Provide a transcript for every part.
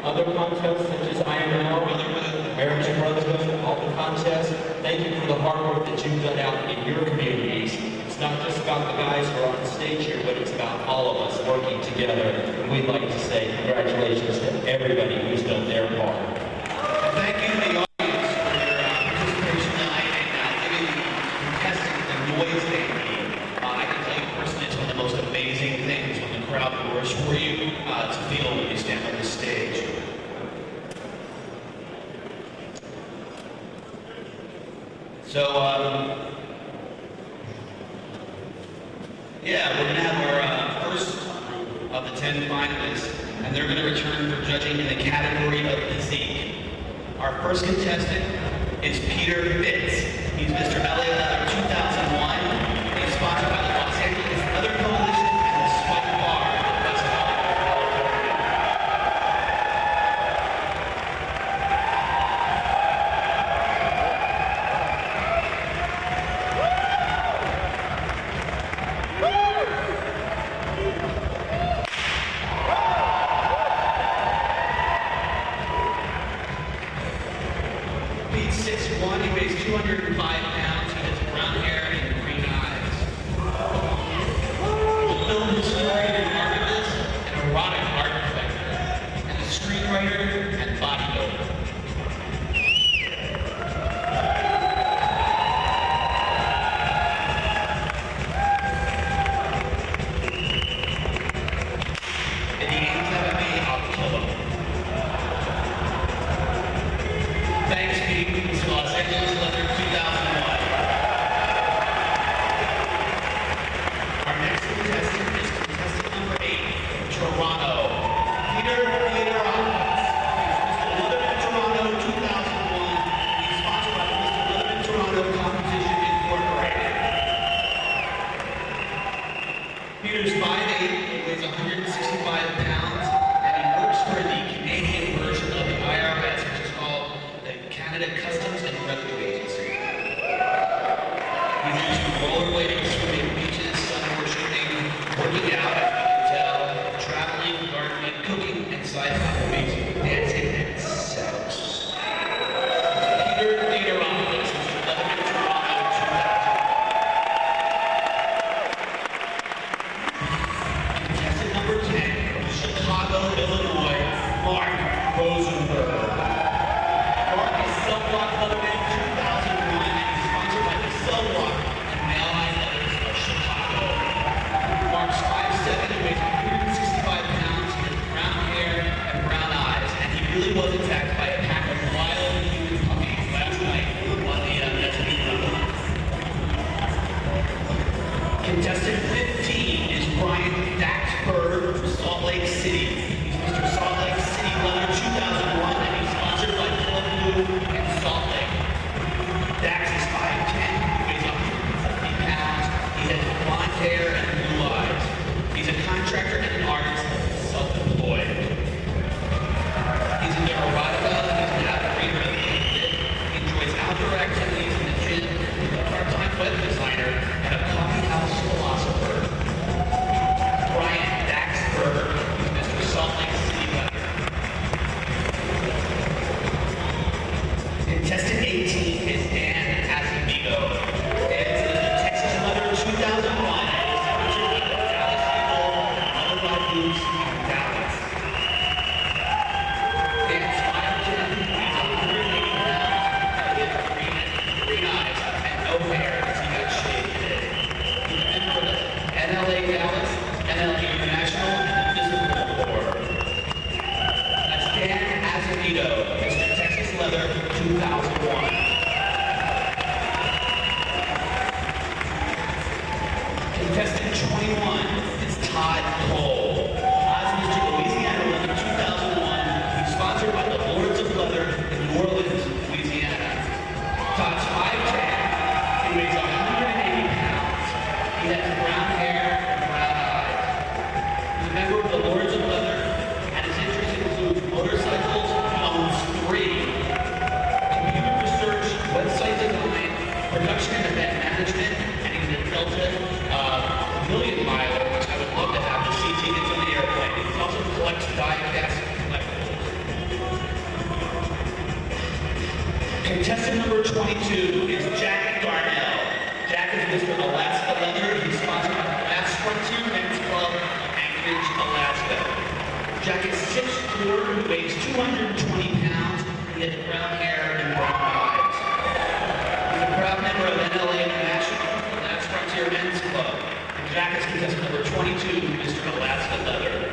other contests such as IML, Marriage and Brotherhood, all the contests. Thank you for the hard work that you've done out in your communities. It's not just about the guys who are on stage here, but it's about all of us working together. And we'd like to say congratulations to everybody who's done their part. And thank you to the audience for your participation tonight and giving the contestants the noise they need. I can tell you personally, it's one of the most amazing things when the crowd roars for you to feel when you stand on the stage. So, yeah, we're going to have our first of the 10 finalists, and they're going to return for judging in the category of physique. Our first contestant is Peter Fitz. He's Mr. LA 2001. He's sponsored by the Los Angeles Leather Coalition and the Spike Bar in West Pete's 6'1", he weighs 205 pounds, he has brown hair and green eyes. He's a film historian and archivist, an erotic art collector, and a screenwriter and bodybuilder. If he aims at me, I'll kill him. Thanks, Pete. It's Los Angeles Leather 2001. Our next contestant is contestant number 8 from Toronto, Peter Theodorakis. He's Mr. Leatherman Toronto 2001. He's sponsored by the Mr. Leatherman Toronto Competition Incorporated. Peter's 5'8", he weighs 165 pounds, and he works for the Canadian version of the IRS, which is called the Canada Customs and Revenue Agency. He's into rollerblading, swimming, beaches, sunboard shooting, working out, as you can tell, traveling, gardening, cooking, and side hobbies, dancing, and sex. Peter Theodorakis, Mr. Leatherman Toronto 2000. Contestant number 10 from Chicago, Illinois, Mark Rosenberg. Mark is Cellblock Leatherman 2001, and he's sponsored by the Cellblock and Mile High Leathers of Chicago. Mark's 5'7", he weighs 165 pounds, he has brown hair and brown eyes, and he really was attacked by a pack of wild human puppies last night on the Mexican River. Contestant 15 is Brian Daxberg from Salt Lake City. He's Mr. Salt Lake City Leather 2001, and he's sponsored by Club Blue and Salt Lake. Dax is 5'10", he weighs 170 pounds, he has blonde hair and blue eyes. He's a contractor and an artist, self-employed. He's into erotica, he's an avid reader of the internet, he enjoys outdoor activities in the gym, he's a part-time web designer, and a coffee house philosopher. Brian Daxberg, he's Mr. Salt Lake City Leather. Contestant 18 is Dan Azamigo. Dan is the Texas Leather 2001 and is sponsored by the Dallas Eagle, Leather by Boots, and Dallas. Dan's 5'10", weighs 180 pounds, and he has green eyes and no hair as he got shaved today. He's a member of the NLA Dallas, NLA International, and the Physical Board. That's Dan Azamigo, Mr. Texas Leather 2001. Contestant 21 is Todd Cole. Todd's Mr. Louisiana Leather 2001. He's sponsored by the Lords of Leather in New Orleans, Louisiana. Todd's 5'10", he weighs 180 pounds. He has brown hair and brown eyes. He's a member of the Lords of Leather, and his interests include motorcycles, he owns 3, computer research, website design, production and event management, and he's a Delta Million Miler, which I would love to have the CT Contestant number 22 is Jack Darnell. Jack is Mr. Alaska Leather. He's sponsored by the Last Frontier Men's Club, Anchorage, Alaska. Jack is 6'4", he weighs 220 pounds, he has brown hair and brown eyes. He's a proud member of NLA International, the Last Frontier Men's Club. And Jack is contestant number 22, Mr. Alaska Leather.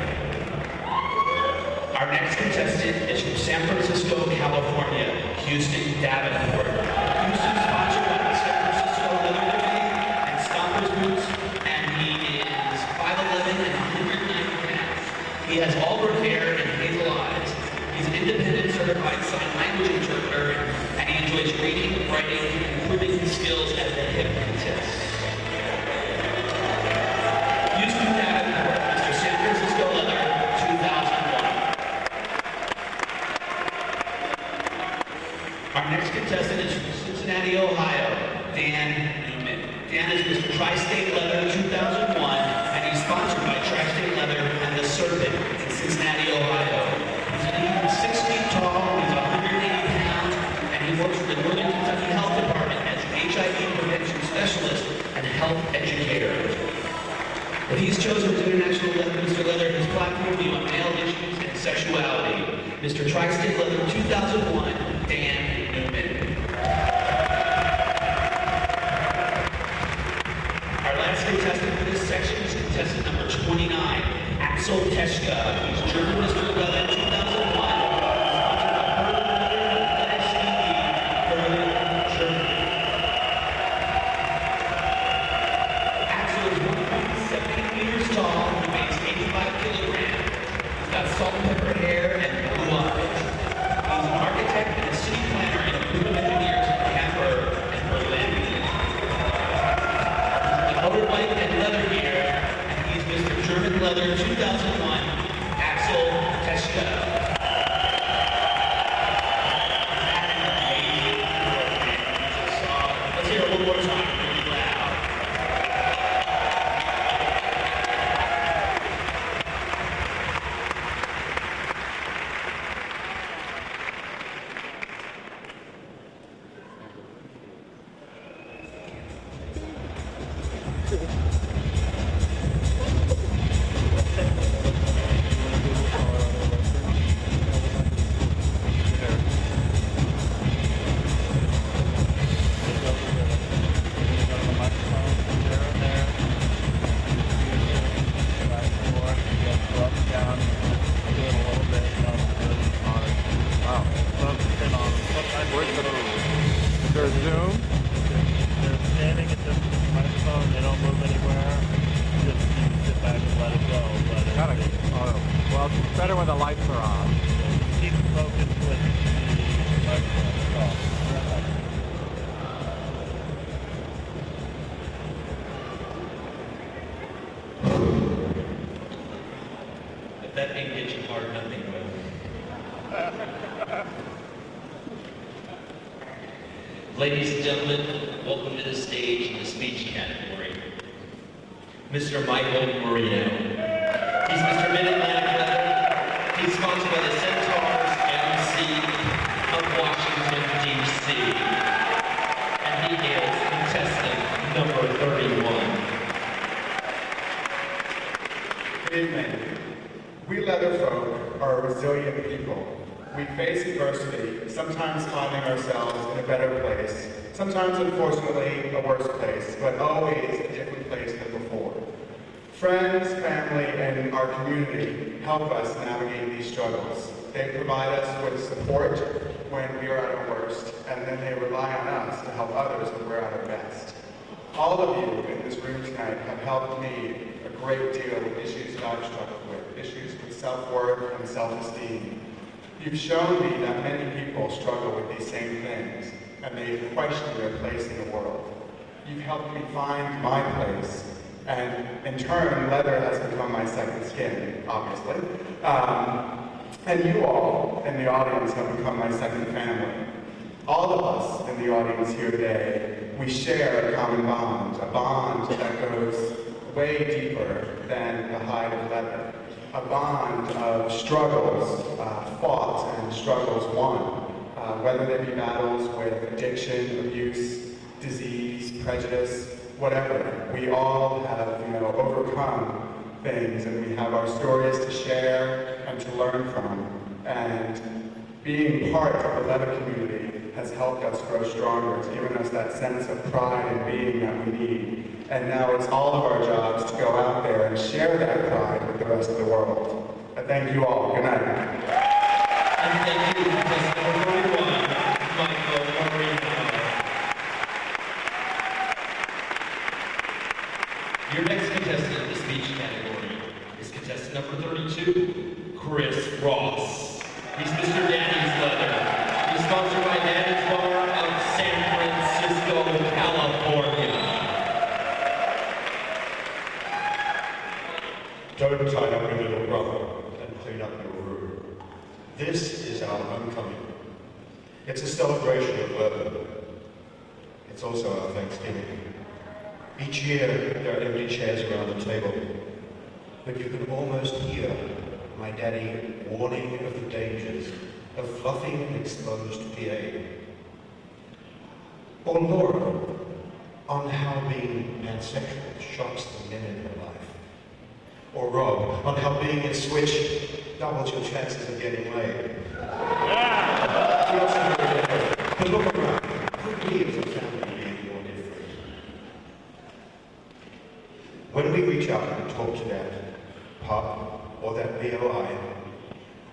Our next contestant is from San Francisco, California, Houston Davenport. Houston sponsored by the San Francisco Leather Company and Stompers Boots, and he is 5'11" and 190 pounds. He has auburn hair and hazel eyes. He's an independent certified sign language interpreter, and he enjoys reading, writing, and improving his skills as a hypnotist. Houston Davenport, Mr. San Francisco Leather, 2001. Our next contestant is from Cincinnati, Ohio, Dan Newman. Dan is Mr. Tri-State Leather 2001, and he's sponsored by Tri-State Leather and the Serpent in Cincinnati, Ohio. He's 6 feet tall, he's 180 pounds, and he works for the Northern Kentucky Health Department as an HIV prevention specialist and health educator. If he's chosen as International Mr. Leather, his platform will be on male issues and sexuality. Mr. Tri-State Leather 2001, Dan Newman. Our last contestant for this section is contestant number 29, Axel Teschka. He's German Mr. Leather 2001. Axel is 1.78 meters tall. He weighs 85 kilograms. He's got salt and pepper hair and blue eyes. He's an architect and a city planner and a group of engineers in Hamburg and Berlin. He's a motorbike and leather gear, and he's Mr. German Leather 2001, Axel Teschka. Let's hear it one more time, really loud. There's Zoom. They're standing at the microphone. They don't move anywhere. Just you can sit back and let it go. Well, it's better when the lights are on. Keep focused with the microphone. If that ain't get you hard, nothing will. Ladies and gentlemen, welcome to the stage in the speech category. Mr. Michael Marino. He's Mr. Mid-Atlantic Leather. He's sponsored by the Centaurs MC of Washington, D.C. And he hails contestant number 31. Good evening. We leather folk are a resilient people. We face adversity, sometimes finding ourselves in a better place, sometimes unfortunately a worse place, but always a different place than before. Friends, family, and our community help us navigate these struggles. They provide us with support when we are at our worst, and then they rely on us to help others when we're at our best. All of you in this room tonight have helped me a great deal with issues that I've struggled with, issues with self-worth and self-esteem. You've shown me that many people struggle with these same things, and they question their place in the world. You've helped me find my place, and in turn, leather has become my second skin, obviously. And you all in the audience have become my second family. All of us in the audience here today, we share a common bond, a bond that goes way deeper than the hide of leather. A bond of struggles fought and struggles won, whether they be battles with addiction, abuse, disease, prejudice, whatever. We all have, overcome things, and we have our stories to share and to learn from. And being part of the leather community has helped us grow stronger. It's given us that sense of pride and being that we need. And now it's all of our jobs to go out there and share that pride with the rest of the world. I thank you all. Good night. And thank you, contestant number 41, Michael Marino. Your next contestant in the speech category is contestant number 32, Chris Ross. He's Mr. Daddy's Leather. He's sponsored by Daddy's Bar of San Francisco, California. Don't tie up your little brother and clean up your room. This is our homecoming. It's a celebration of leather. It's also our Thanksgiving. Each year, there are empty chairs around the table, but you can almost hear my daddy warning of the dangers of fluffing an exposed PA. Or Laura, on how being pansexual shocks the men in her life. Or Rob, on how being a switch doubles your chances of getting laid. We also have a different. But look around, could we as a family be more different? When we reach out and talk to that pop, or that VOI,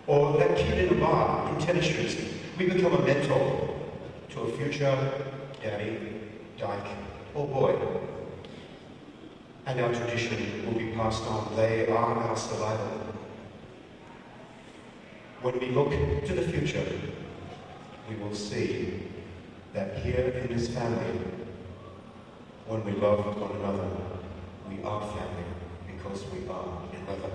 or that kid in a bar in tennis shoes, we become a mentor to a future daddy, dyke, or boy. And our tradition will be passed on. They are our survival. When we look to the future, we will see that here in this family, when we love one another, we are family because we are in leather.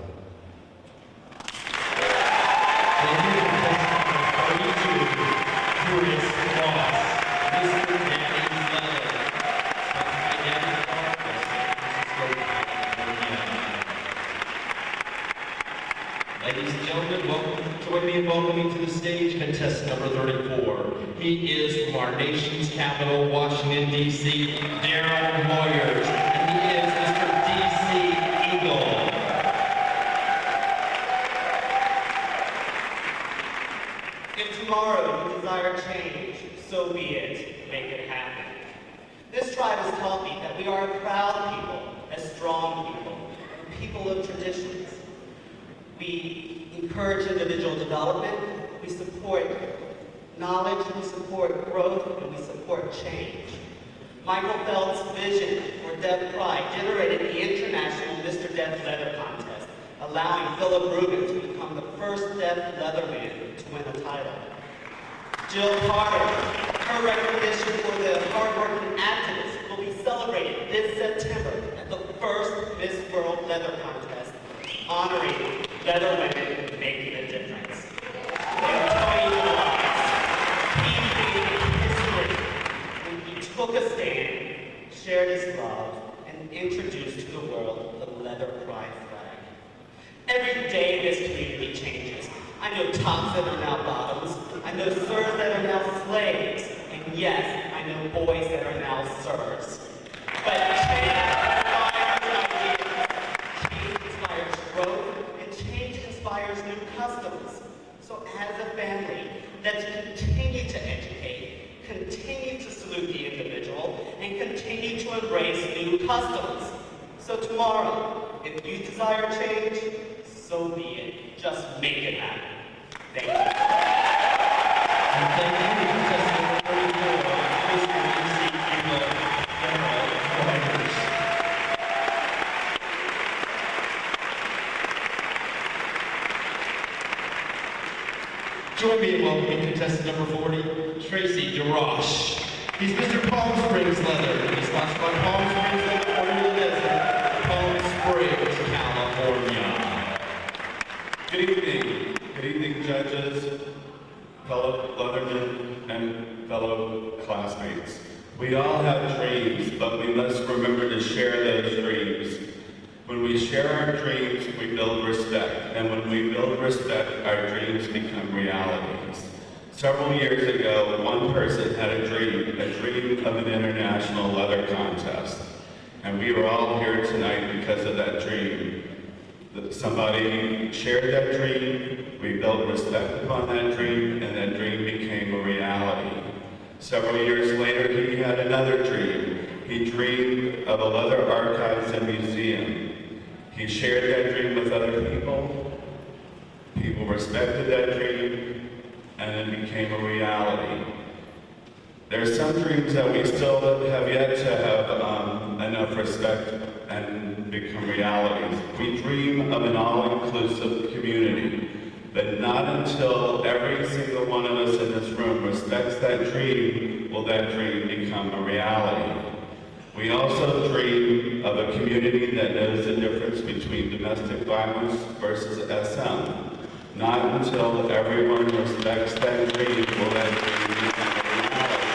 Thank you, contestant number 32, Chris Ross. Mr. Daddy's Leather. Sponsored by Daddy's Bar of San Francisco, California. Ladies and gentlemen, join me in welcoming to the stage contestant number 34. He is from our nation's capital, Washington, D.C., Daryl Moyers, and he is Mr. D.C. Eagle. If tomorrow you desire change, so be it. Make it happen. This tribe has taught me that we are a proud people, a strong people, and people of traditions. We encourage individual development, we support knowledge, we support growth, and we support change. Michael Feld's vision for Deaf Pride generated the International Mr. Deaf Leather Contest, allowing Philip Rubin to become the first deaf leatherman to win a title. Jill Carter, her recognition for the hardworking activist will be celebrated this September at the first Miss World Leather Contest, honoring leather women making a difference. And Tony Watts, he created history when he took a stand, shared his love, and introduced to the world the leather pride flag. Every day this community changes. I know tops that are now bottoms. I know sirs that are now slaves. And yes, I know boys that are now sirs. But change inspires ideas. Change inspires growth. And change inspires new customs. So as a family, let's continue to educate, continue to salute the individual, and continue to embrace new customs. So tomorrow, if you desire change, so be it. Just make it happen. Thank you. And thank you, contestant number 34, Mr. D.C. Eagle, Daryl Moyers. Join me in welcoming contestant number 40, Tracy DeRoche. He's Mr. Palm Springs Leather. He's sponsored by Palm Springs Leather, Orient Desert, Palm Springs, California. Good evening. Good evening, judges, fellow leathermen, and fellow classmates. We all have dreams, but we must remember to share those dreams. When we share our dreams, we build respect, and when we build respect, our dreams become realities. Several years ago, one person had a dream of an international leather contest. And we were all here tonight because of that dream. Somebody shared that dream, we built respect upon that dream, and that dream became a reality. Several years later, he had another dream. He dreamed of a leather archives and museum. He shared that dream with other people. People respected that dream, and it became a reality. There are some dreams that we still have yet to have enough respect and become realities. We dream of an all-inclusive community, but not until every single one of us in this room respects that dream will that dream become a reality. We also dream of a community that knows the difference between domestic violence versus SM. Not until everyone respects that dream will that dream become a reality.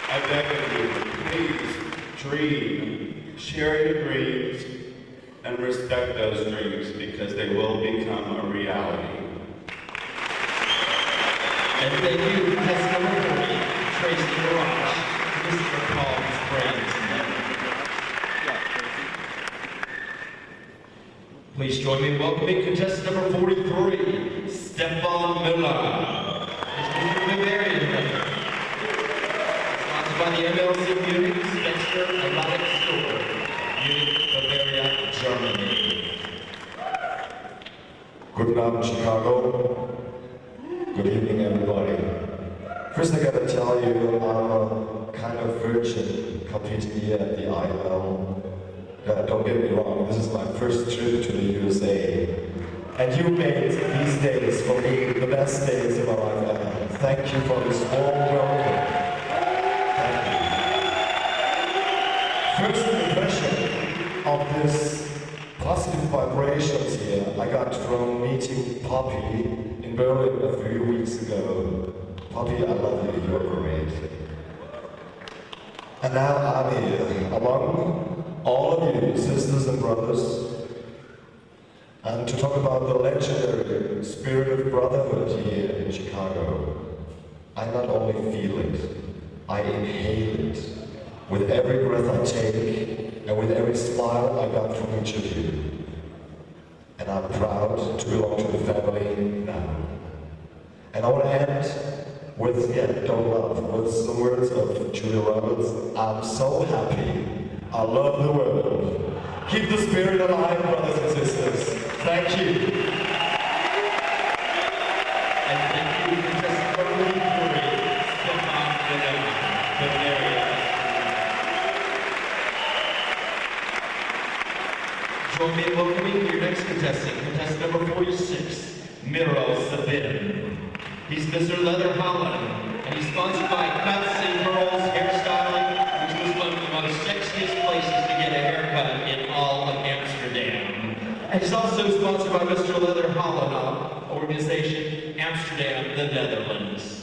I beg of you, please dream, share your dreams, and respect those dreams because they will become a reality. And thank you, Test number 40, Tracy Garage, Mr. Paul's friends. Please join me in welcoming contestant number 43, Stefan Miller. Mr. Bavarian. Sponsored by the IML052701 Erotic Store, Munich, Bavaria, Germany. Guten Abend, Chicago. Good evening, everybody. First, I gotta tell you, I'm a kind of virgin competing here at the IML. Don't get me wrong, this is my first trip to the USA. And you made these days for me the best days of my life ever. Thank you for this warm welcome. Thank you. First impression of this positive vibrations here I got from meeting Poppy in Berlin a few weeks ago. Poppy, I love you, you're great. And now I'm here among all of you, sisters and brothers, and to talk about the legendary spirit of brotherhood here in Chicago. I not only feel it, I inhale it with every breath I take and with every smile I got from each of you. And I'm proud to belong to the family now. And I want to end with, don't laugh, with some words of Julia Roberts. I'm so happy. I love the world. Keep the spirit alive, brothers and sisters. Thank you. And thank you, contestant number 43, Stefan Bavaria. Join me in welcoming your next contestant number 46, Miro Sabin. He's Mr. Leather Holland, and he's sponsored by Cuts and Curls Hairstyling, which was one of the most sexiest places to get a haircut in all of Amsterdam. And he's also sponsored by Mr. Leather Holland organization, Amsterdam, the Netherlands.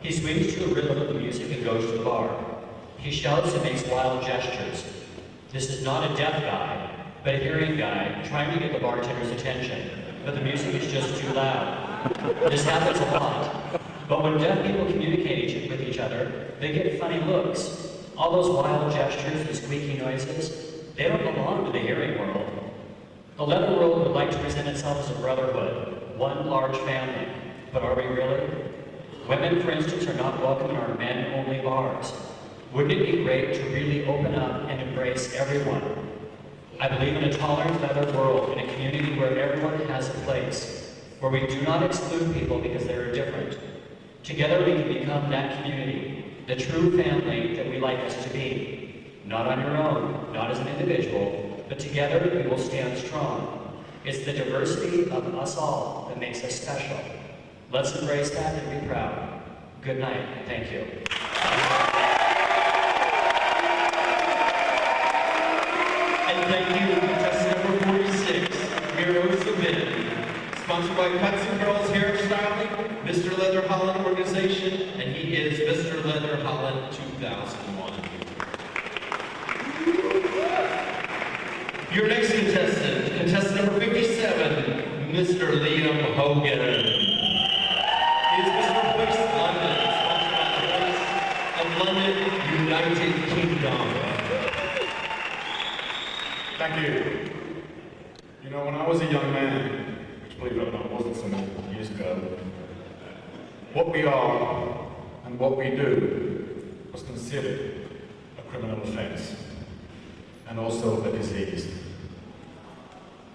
He swings to the rhythm of the music and goes to the bar. He shouts and makes wild gestures. This is not a deaf guy, but a hearing guy trying to get the bartender's attention, but the music is just too loud. This happens a lot. But when deaf people communicate with each other, they get funny looks. All those wild gestures, the squeaky noises, they don't belong to the hearing world. The leather world would like to present itself as a brotherhood, one large family. But are we really? Women, for instance, are not welcome in our men-only bars. Wouldn't it be great to really open up and embrace everyone? I believe in a tolerant leather world, in a community where everyone has a place, where we do not exclude people because they are different. Together we can become that community, the true family that we like us to be. Not on your own, not as an individual, but together we will stand strong. It's the diversity of us all that makes us special. Let's embrace that and be proud. Good night, and thank you. And thank you, contestant number 46, Miro Sabin. Sponsored by Cuts and Curls Hairstyling, Mr. Leather Holland Organization, and he is Mr. Leather Holland 2001. Your next contestant, contestant number 57, Mr. Liam Hogan. He is Mr. Voice London, sponsored by the Voice of London, United Kingdom. Thank you. You know, when I was a young man, which believe it or not wasn't so many years ago, what we are and what we do was considered a criminal offense and also a disease.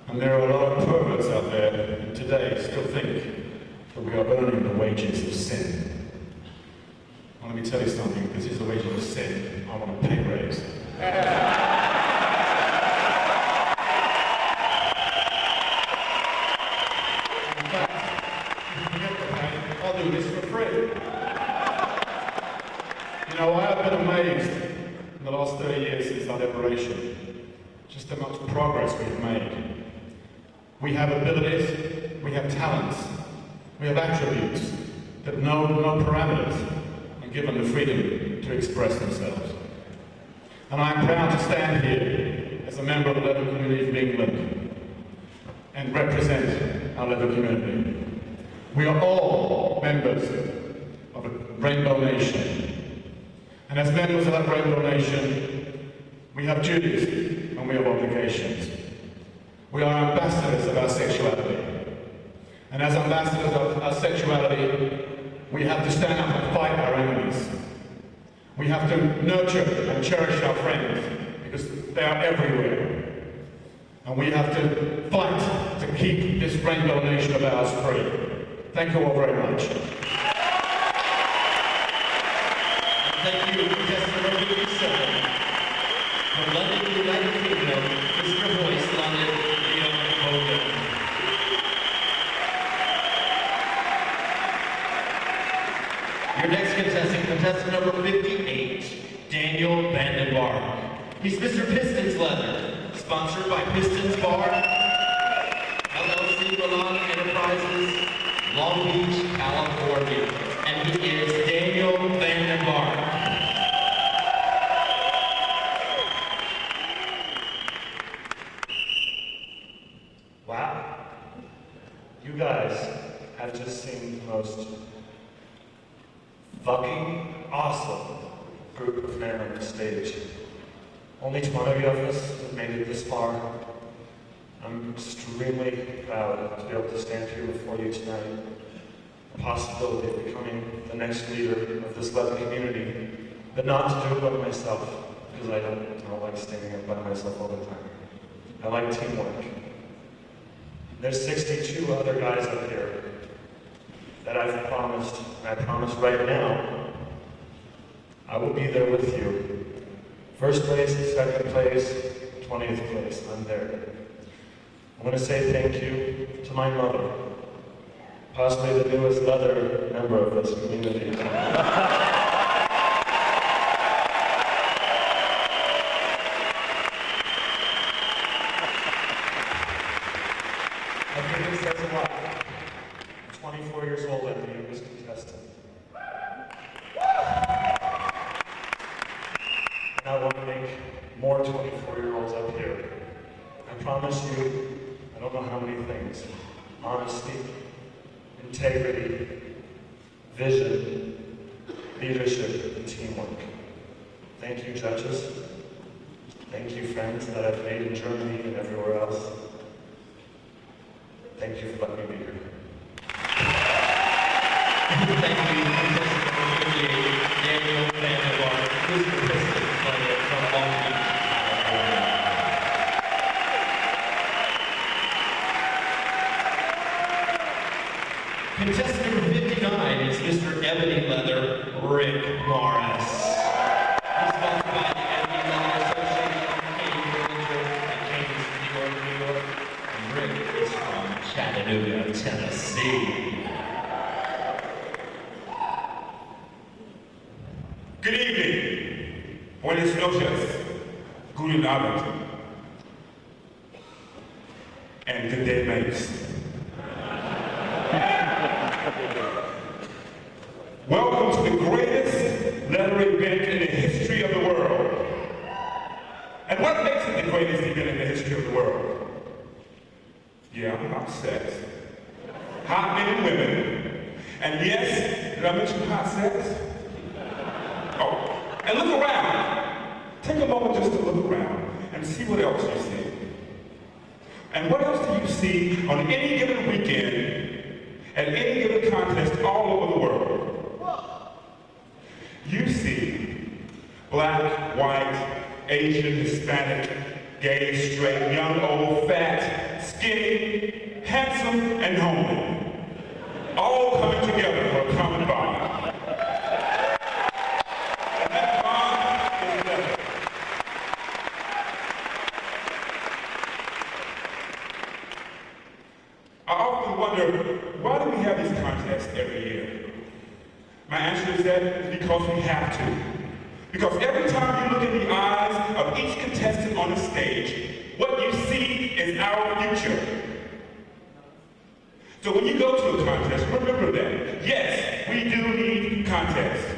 And there are a lot of perverts out there who today still think that we are earning the wages of sin. Well, let me tell you something, if this is the wages of sin, I want a pay raise. I'll do this for free. You know, I have been amazed in the last 30 years since our liberation, just how much progress we've made. We have abilities, we have talents, we have attributes that know no parameters and given the freedom to express themselves. And I'm proud to stand here as a member of the leather community of England and represent our leather community. We are all members of a Rainbow Nation. And as members of that Rainbow Nation, we have duties and we have obligations. We are ambassadors of our sexuality. And as ambassadors of our sexuality, we have to stand up and fight our enemies. We have to nurture and cherish our friends because they are everywhere. And we have to fight to keep this Rainbow Nation of ours free. Thank you all very much. Thank you, contestant number 57. From London, United Kingdom, Mr. Voice London, Liam Hogan. Your next contestant, contestant number 58, Daniel Vandenberg. He's Mr. Pistons Leather, sponsored by Pistons Bar, LLC Milan Enterprises, Long Beach, California. And he is Daniel Vandenberg. Wow. You guys have just seen the most fucking awesome group of men on the stage. Only 20 of us have made it this far. I'm extremely proud to be able to stand here before you tonight. The possibility of becoming the next leader of this leather community, but not to do it by myself, because I don't like standing up by myself all the time. I like teamwork. There's 62 other guys up here that I've promised, and I promise right now, I will be there with you. First place, second place, 20th place, I'm there. I want to say thank you to my mother, possibly the newest leather member of this community. I think it says a lot. I'm 24 years old, I'm the youngest contestant. promise you, I don't know how many things. Honesty, integrity, vision, leadership, and teamwork. Thank you, judges. Thank you, friends that I've made in Germany and everywhere else. Thank you for letting me be here. Thank you, Daniel Vanderbar, who's the president from Long Beach, California. Contestant number 59 is Mr. Ebony Leather, Rick Morris. He's sponsored by the Ebony Leather Association, Katie Villager, and Kansas, New York, New York. And Rick is from Chattanooga, Tennessee. Good evening. Buenas noches. Guten Abend. And good day, mates. Welcome to the greatest leather event in the history of the world. And what makes it the greatest event in the history of the world? Yeah, hot sex. Hot men and women. And yes, did I mention hot sex? Oh, and look around. Take a moment just to look around and see what else you see. And what else do you see on any given weekend, at any given contest all over the world? You see black, white, Asian, Hispanic, gay, straight, young, old, fat, skinny, handsome, and homely, all coming together for a common bond. And that bond is leather. I often wonder, why do we have these contests every year? My answer is that it's because we have to. Because every time you look in the eyes of each contestant on the stage, what you see is our future. So when you go to a contest, remember that. Yes, we do need contests.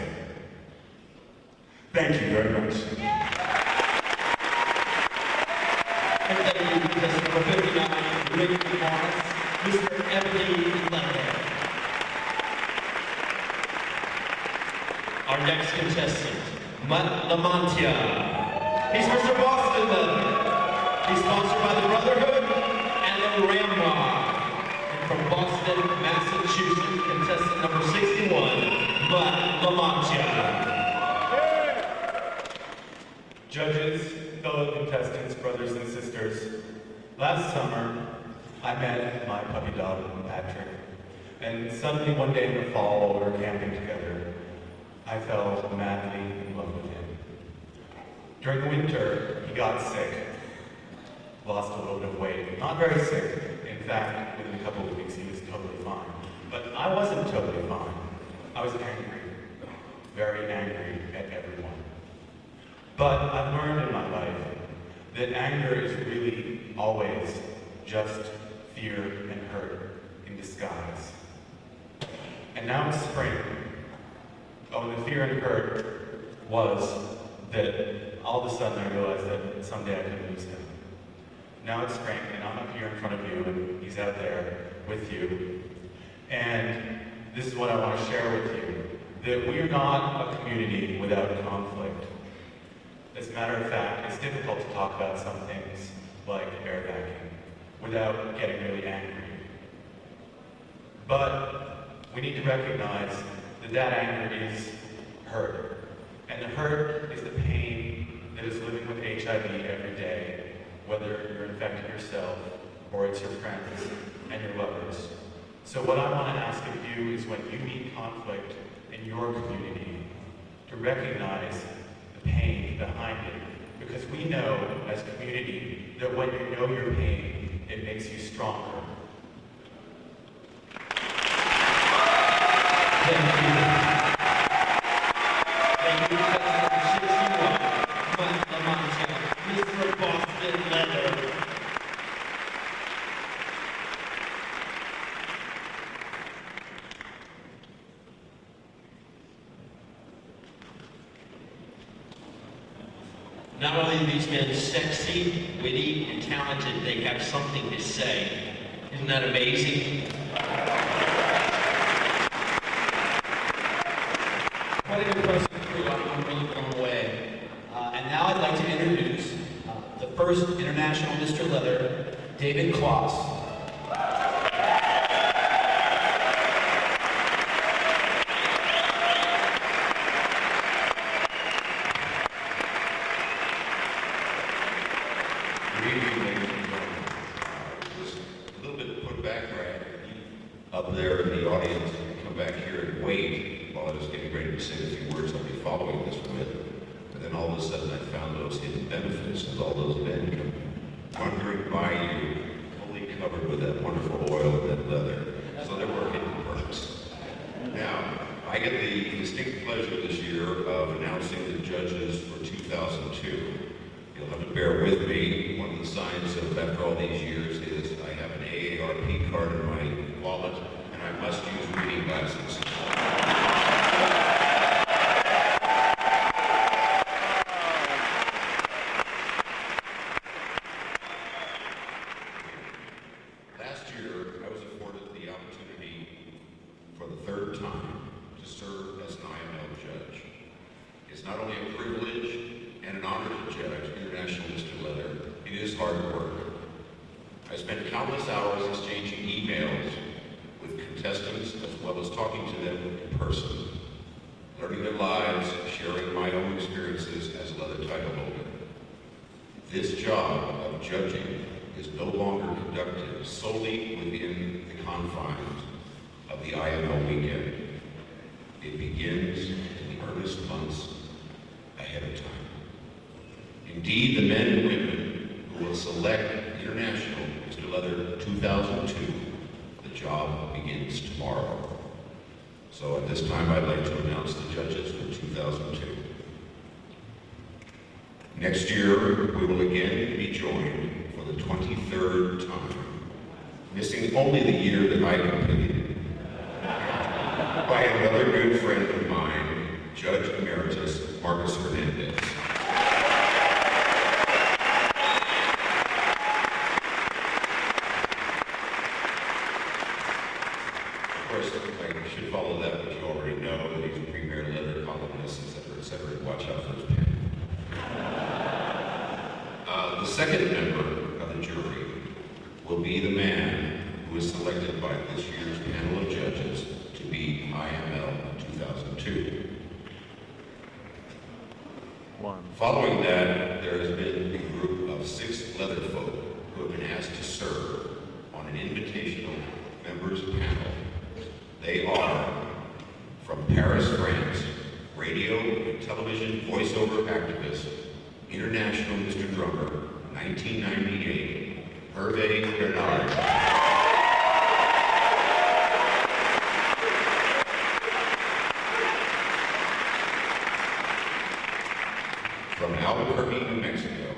Thank you very much. And thank you, contestant number 59, Rick Morris, Mr. Ebony Leather. Our next contestant, Matt Lamantia. He's Mr. Boston Leather. He's sponsored by the Brotherhood and the Ramrod. And from Boston, Massachusetts, contestant number 61, Matt Lamantia. Judges, fellow contestants, brothers and sisters, last summer I met my puppy dog, Patrick, and suddenly one day in the fall, while we were camping together, I fell madly in love with him. During the winter, he got sick, lost a little bit of weight, not very sick. In fact, within a couple of weeks, he was totally fine. But I wasn't totally fine. I was angry, very angry at everyone. But I've learned in my life that anger is really always just fear and hurt in disguise. And now it's spring. Oh, and the fear and hurt was that all of a sudden I realized that someday I could lose him. Now it's spring, and I'm up here in front of you, and he's out there with you. And this is what I want to share with you, that we're not a community without conflict. As a matter of fact, it's difficult to talk about some things like airbacking without getting really angry. But we need to recognize that that anger is hurt. And the hurt is the pain that is living with HIV every day, whether you're infected yourself or it's your friends and your lovers. So what I want to ask of you is when you meet conflict in your community, to recognize the pain behind it. Because we know as a community that when you know your pain, it makes you stronger. Thank you. Thank you, contestant number 61, Matt Lamantia, Mr. Boston Leather. Not only are these men sexy, witty, and talented, they have something to say. Isn't that amazing? Quite an impressive crew. I'm really blown away. And now I'd like to introduce the first International Mr. Leather, David Kloss. Good evening, ladies and gentlemen. Just a little bit put back right up there in the audience, come back here and wait while I was getting ready to say the few words I'll be following this with. And then all of a sudden I found those hidden benefits as all those men come wandering by you, fully covered with that wonderful oil and that leather. So there were hidden perks. Now, I get the distinct pleasure this year of announcing the judges for 2002. You'll have to bear with me. One of the signs of, after all these years, is I have an AARP card in my wallet, and I must use reading glasses. Last year, I was afforded the opportunity for the third time to serve as an IML judge. It's not only a privilege and an honor to judge International Mr. Leather, it is hard work. I spent countless hours exchanging emails with contestants as well as talking to them in person, learning their lives, sharing my own experiences as a leather title holder. This job of judging is no longer conducted solely within the confines of the IML weekend. It begins in the earnest months ahead of time. Indeed, the men and women who will select International Mr. Leather 2002, the job begins tomorrow. So at this time, I'd like to announce the judges for 2002. Next year, we will again be joined for the 23rd time, missing only the year that I competed, by another good friend of mine, Judge Emeritus Marcus Hernandez. Of course, I should follow that, but you already know that he's a premier leather columnist, et cetera, watch out for his pen. The second member of the jury will be the man who is selected by this year's panel of judges to be IML 2002. Following that, there has been a group of 6 leather folk who have been asked to serve on an invitational members panel. They are from Paris, France, radio and television voiceover activist, International Mr. Drummer, 1998, Hervé Bernard. From Albuquerque, New Mexico,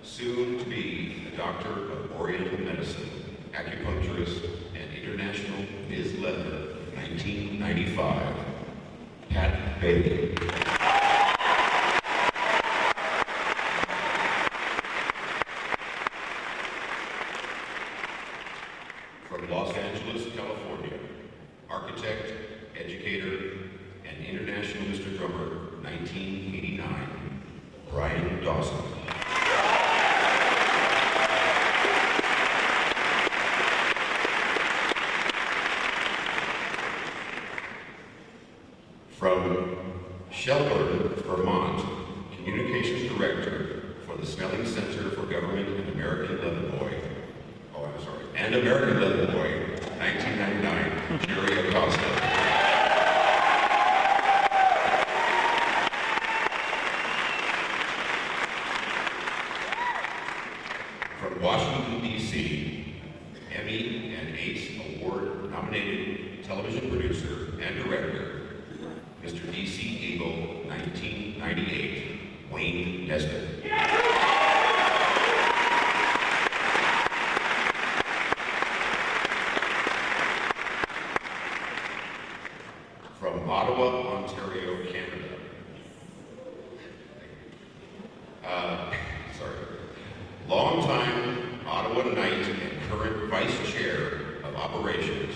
soon to be a doctor of Oriental medicine, acupuncturist, and international Ms. Leather, 1995, Pat Bailey. From Los Angeles, California, architect, educator, and international Mr. Drummer, 1989, Brian Dawson. From Shelburne, Vermont, Communications Director for the Snelling Center for Government and American Leather Boy. Oh, I'm sorry. And American Leather Boy, 1999, Jerry Acosta. From Washington, D.C., Emmy and ACE Award-nominated television producer and director, Mr. D.C. Eagle, 1998, Wayne Nesbitt. From Ottawa, Ontario, Canada, longtime Ottawa Knight and current Vice Chair of Operations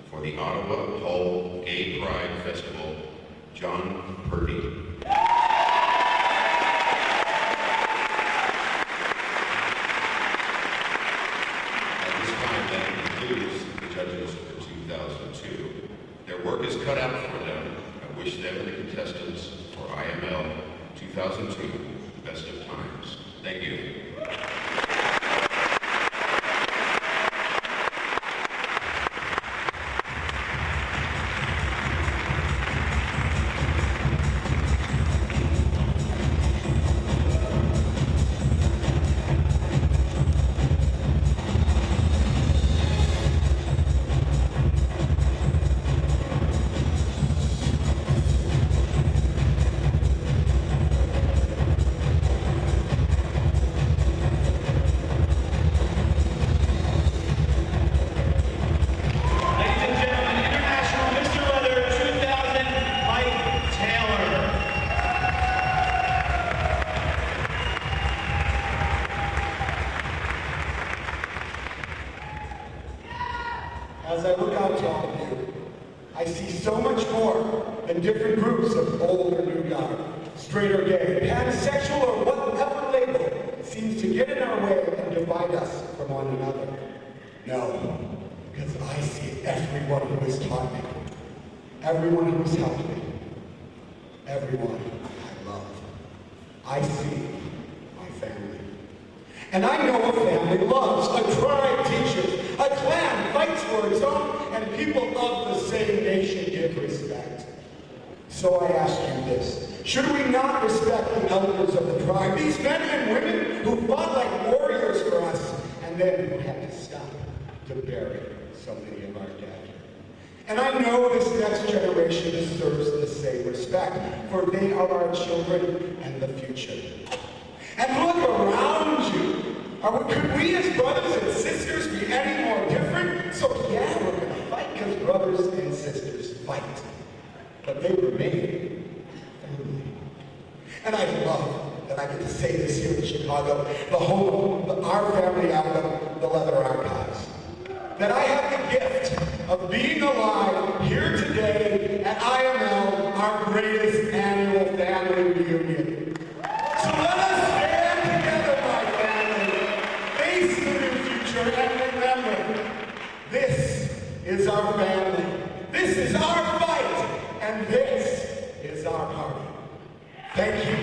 for the Ottawa Hull Gay Pride Festival, John Purdy. At this time, that concludes the judges for 2002. Their work is cut out for them. I wish them and the contestants for IML 2002 the best of times. Thank you. As I look out to all of you, I see so much more than different groups of old or new guard, straight or gay, pansexual or whatever label seems to get in our way and divide us from one another. No, because I see everyone who has taught me, everyone who has helped me, everyone I love. I see my family. And I know a family loves, a tribe teaches, a clan fights for its own, and people of the same nation give respect. So I ask you this, should we not respect the elders of the tribe, these men and women who fought like warriors for us, and then who had to stop to bury so many of our dead? And I know this next generation deserves the same respect, for they are our children and the future. And look around you. Could we as brothers and sisters be any more different? So yeah, we're going to fight because brothers and sisters fight. But they remain family. And I love that I get to say this here in Chicago, the home of our family album, The Leather Archives. That I have the gift of being alive here today at IML, our greatest annual family reunion. So let us stand together, my family, face the new future, and remember, this is our family, this is our fight, and this is our party. Thank you.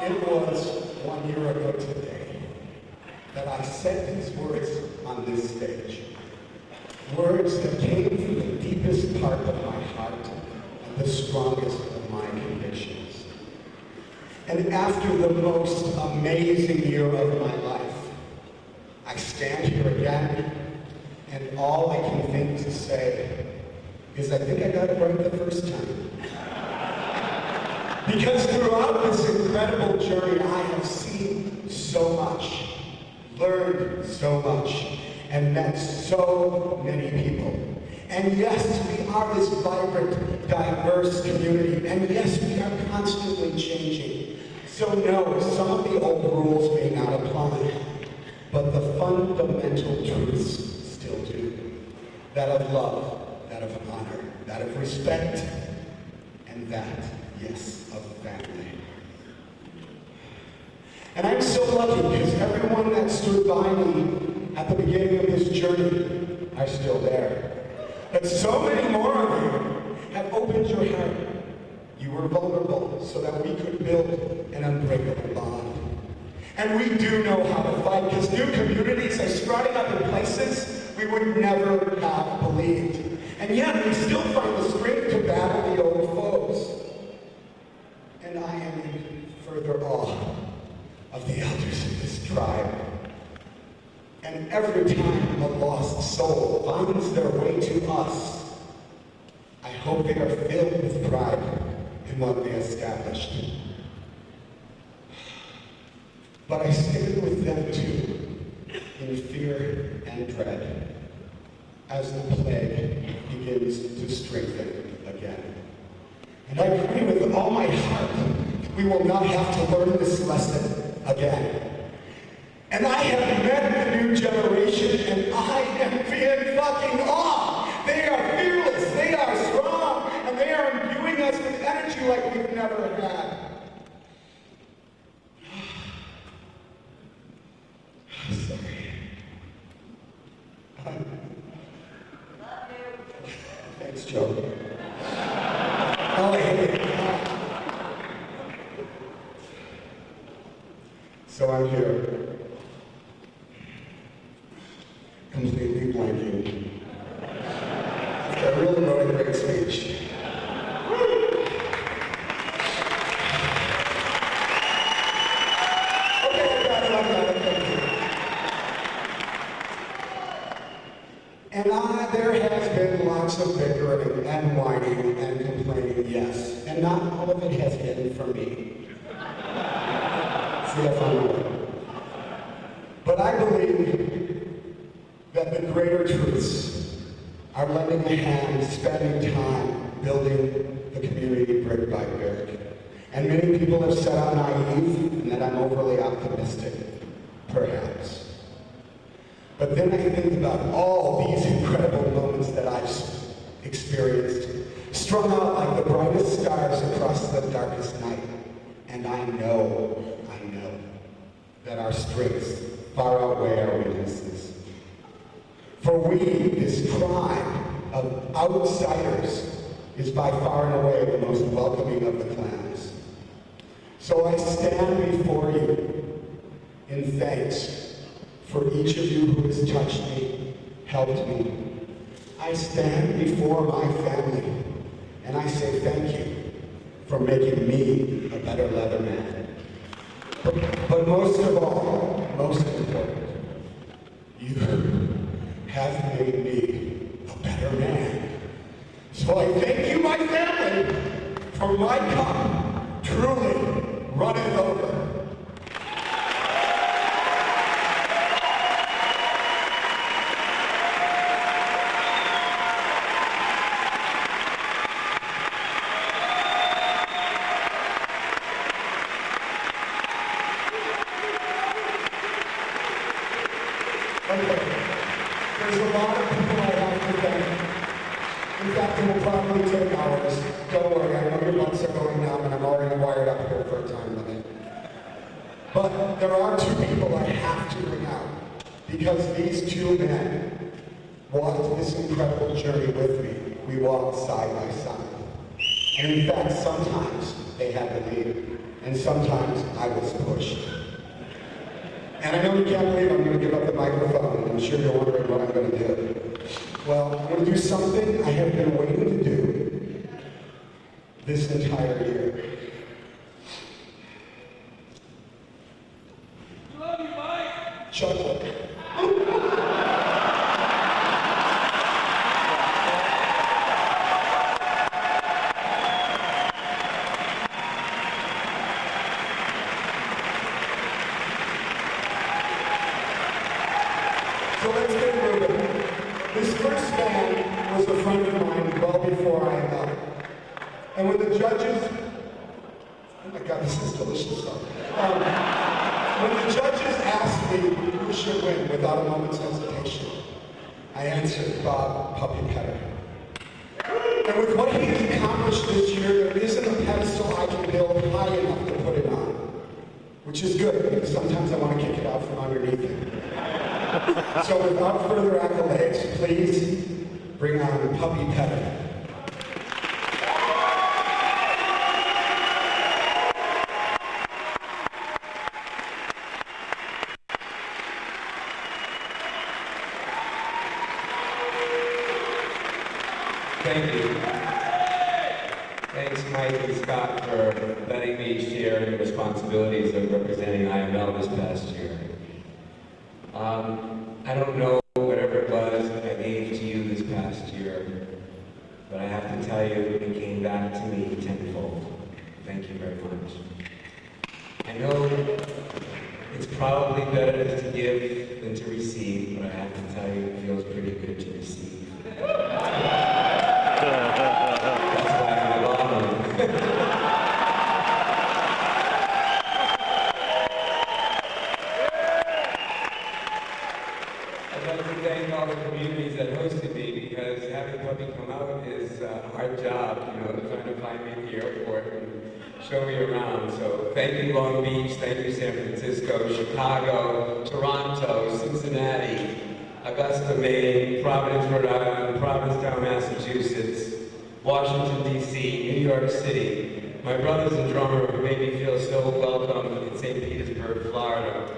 It was 1 year ago today that I said these words on this stage. Words that came from the deepest part of my heart and the strongest of my convictions. And after the most amazing year of my life, I stand here again, and all I can think to say is I think I got it right the first time. Because throughout this incredible journey, I have seen so much, learned so much, and met so many people. And yes, we are this vibrant, diverse community, and yes, we are constantly changing. So no, some of the old rules may not apply, but the fundamental truths still do. That of love, that of honor, that of respect, and that, yes, of family. And I'm so lucky because everyone that stood by me at the beginning of this journey are still there. But so many more of you have opened your heart. You were vulnerable so that we could build an unbreakable bond. And we do know how to fight because new communities are sprouting up in places we would never have believed. And yet we still find the strength to battle the old foes. And I am in further awe of the elders of this tribe. And every time a lost soul finds their way to us, I hope they are filled with pride in what they established. But I stand with them too, in fear and dread, as the plague begins to strengthen again. And I pray with all my heart that we will not have to learn this lesson again. And I have met the new generation, and I am in fucking awe. They are fearless, they are strong, and they are imbuing us with energy like we've never had. Sorry. Thanks, Joe. Oh, I hate it. So I'm here, completely blanking. After a really great speech. Okay, I got it, thank you. And there has been lots of bickering and whining and complaining, yes. And not all of it has been for me. See if I'm right. But I believe that the greater truths are lending a hand, spending time building the community brick by brick. And many people have said I'm naive and that I'm overly optimistic, perhaps. But then I think about all these incredible moments that I've experienced, strung out like the brightest stars across the darkest night. And I know that our strengths far outweigh our weaknesses. For we, this tribe of outsiders, is by far and away the most welcoming of the clans. So I stand before you in thanks for each of you who has touched me, helped me. I stand before my family, and I say thank you for making me a better Leatherman. But most of all, most important, you have made me a better man. So I thank you, my family, for my cup truly runneth over. There's a lot of people I have to thank. In fact, it will probably take hours. Don't worry, I know your months are going down and I'm already wired up here for a time limit. But there are two people I have to bring out because these two men walked this incredible journey with me. We walked side by side. And in fact, sometimes they had the lead, and sometimes I was pushed. And I know you can't believe I'm going to give up the microphone, and I'm sure you're wondering what I'm going to do. Well, I'm going to do something I have been waiting to do this entire year. Love you, Mike! Chocolate. So let's get moving. This first man was a friend of mine well before IML. And when the judges, oh my God, this is delicious stuff. When the judges asked me who should win without a moment's hesitation, I answered Bob Puppy Petter. And with what he has accomplished this year, there isn't a pedestal I can build high enough to put it on. Which is good, because sometimes I want to kick it out from underneath it. So without further accolades, please bring on Puppy Petter. Thank you. Thanks, Mike and Scott, for letting me share the responsibilities of representing IML this past year. I don't know whatever it was I gave to you this past year, but I have to tell you, it came back to me tenfold. Thank you very much. I know it's probably better to give than to receive, but I have to tell you, it feels pretty good to receive. That's why I'm a bottom. I'd like to thank all the communities that hosted me, because having Puppy come out is a hard job, trying to find me at the airport and show me around. So thank you, Long Beach, thank you, San Francisco, Chicago, Toronto, Cincinnati, Augusta, Maine, Providence, Rhode Island, Provincetown, Massachusetts, Washington, D.C., New York City, my brothers and drummer who made me feel so welcome in St. Petersburg, Florida.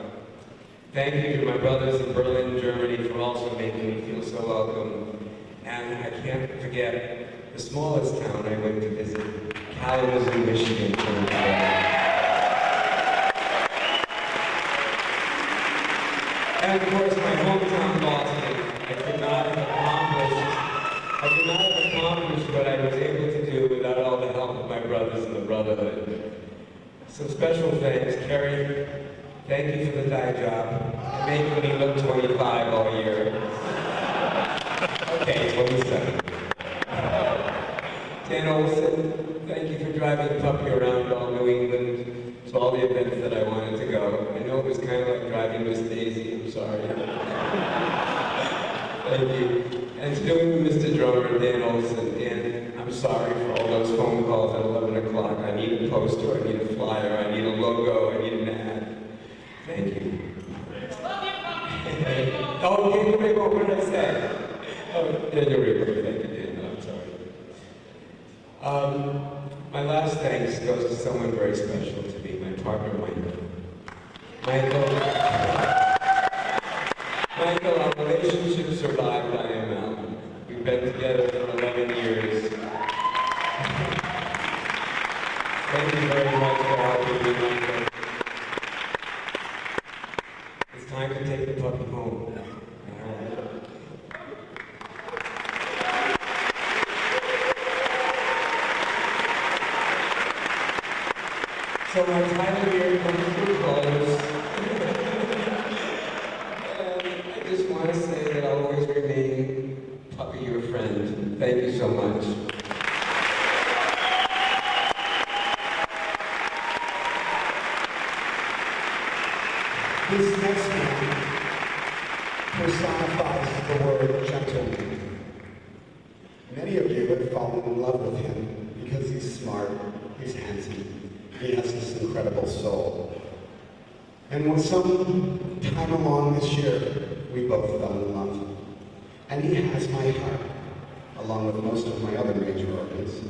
Thank you to my brothers in Berlin, Germany, for also making me feel so welcome. And I can't forget the smallest town I went to visit, Kalamazoo, Michigan. And of course, my hometown, Boston. I could not have accomplished what I was able to do without all the help of my brothers in the Brotherhood. Some special thanks, Kerry. Thank you for the dye job. It made me look 25 all year. Okay, 27. Dan Olson, thank you for driving the puppy around all New England to all the events that I wanted to go. I know it was kind of like driving Miss Daisy, I'm sorry. Thank you. And to doing Mr. Drummer, Dan Olson, Dan, I'm sorry for all those phone calls at 11 o'clock. I need a poster, I need a flyer, I need a logo, I need an ad. Thank you. Oh, Daniel Rico, what did I say? Oh, Daniel Rico, thank you, Daniel, I'm sorry. My last thanks goes to someone very special to me, my partner, Michael. Michael, our relationship survived IML. We've been together for 11 years. Thank you very much for helping me, Michael. It's time to take the puppy home. So my title here comes to a close. And I just want to say that I'll always remain Puppy, your friend. Thank you so much. This next one personifies the word gentleman. Many of you have fallen in love with him because he's smart, he's handsome, he has this incredible soul. And when some time along this year, we both fell in love. And he has my heart, along with most of my other major organs.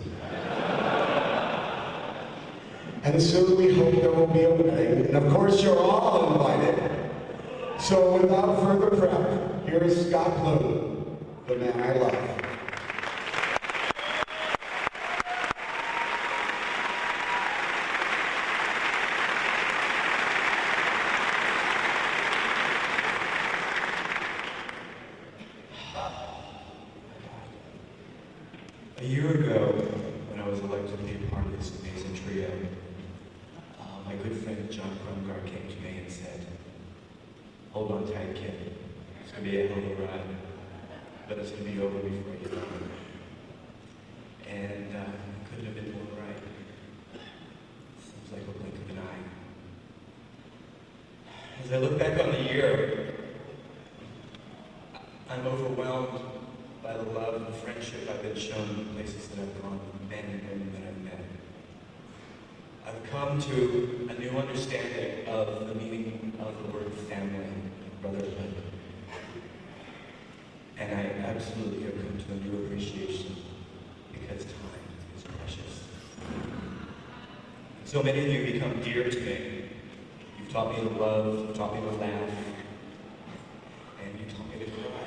And soon we hope there will be a wedding, and of course you're all invited. So without further prep, here is Scott Bloom, the man I love. A year ago, when I was elected to be a part of this amazing trio, my good friend John Krumgar came to me and said, "Hold on tight, kid. It's going to be a hell of a ride, but it's going to be over before you know it." And it couldn't have been more right. Seems like a blink of an eye. As I look back on the year, I'm overwhelmed by the love and friendship I've been shown in the places that I've gone, the men and women that I've met. I've come to a new understanding of the meaning of the word family and brotherhood. And I absolutely have come to a new appreciation because time is precious. So many of you become dear to me. You've taught me to love, you've taught me to laugh, and you taught me to cry.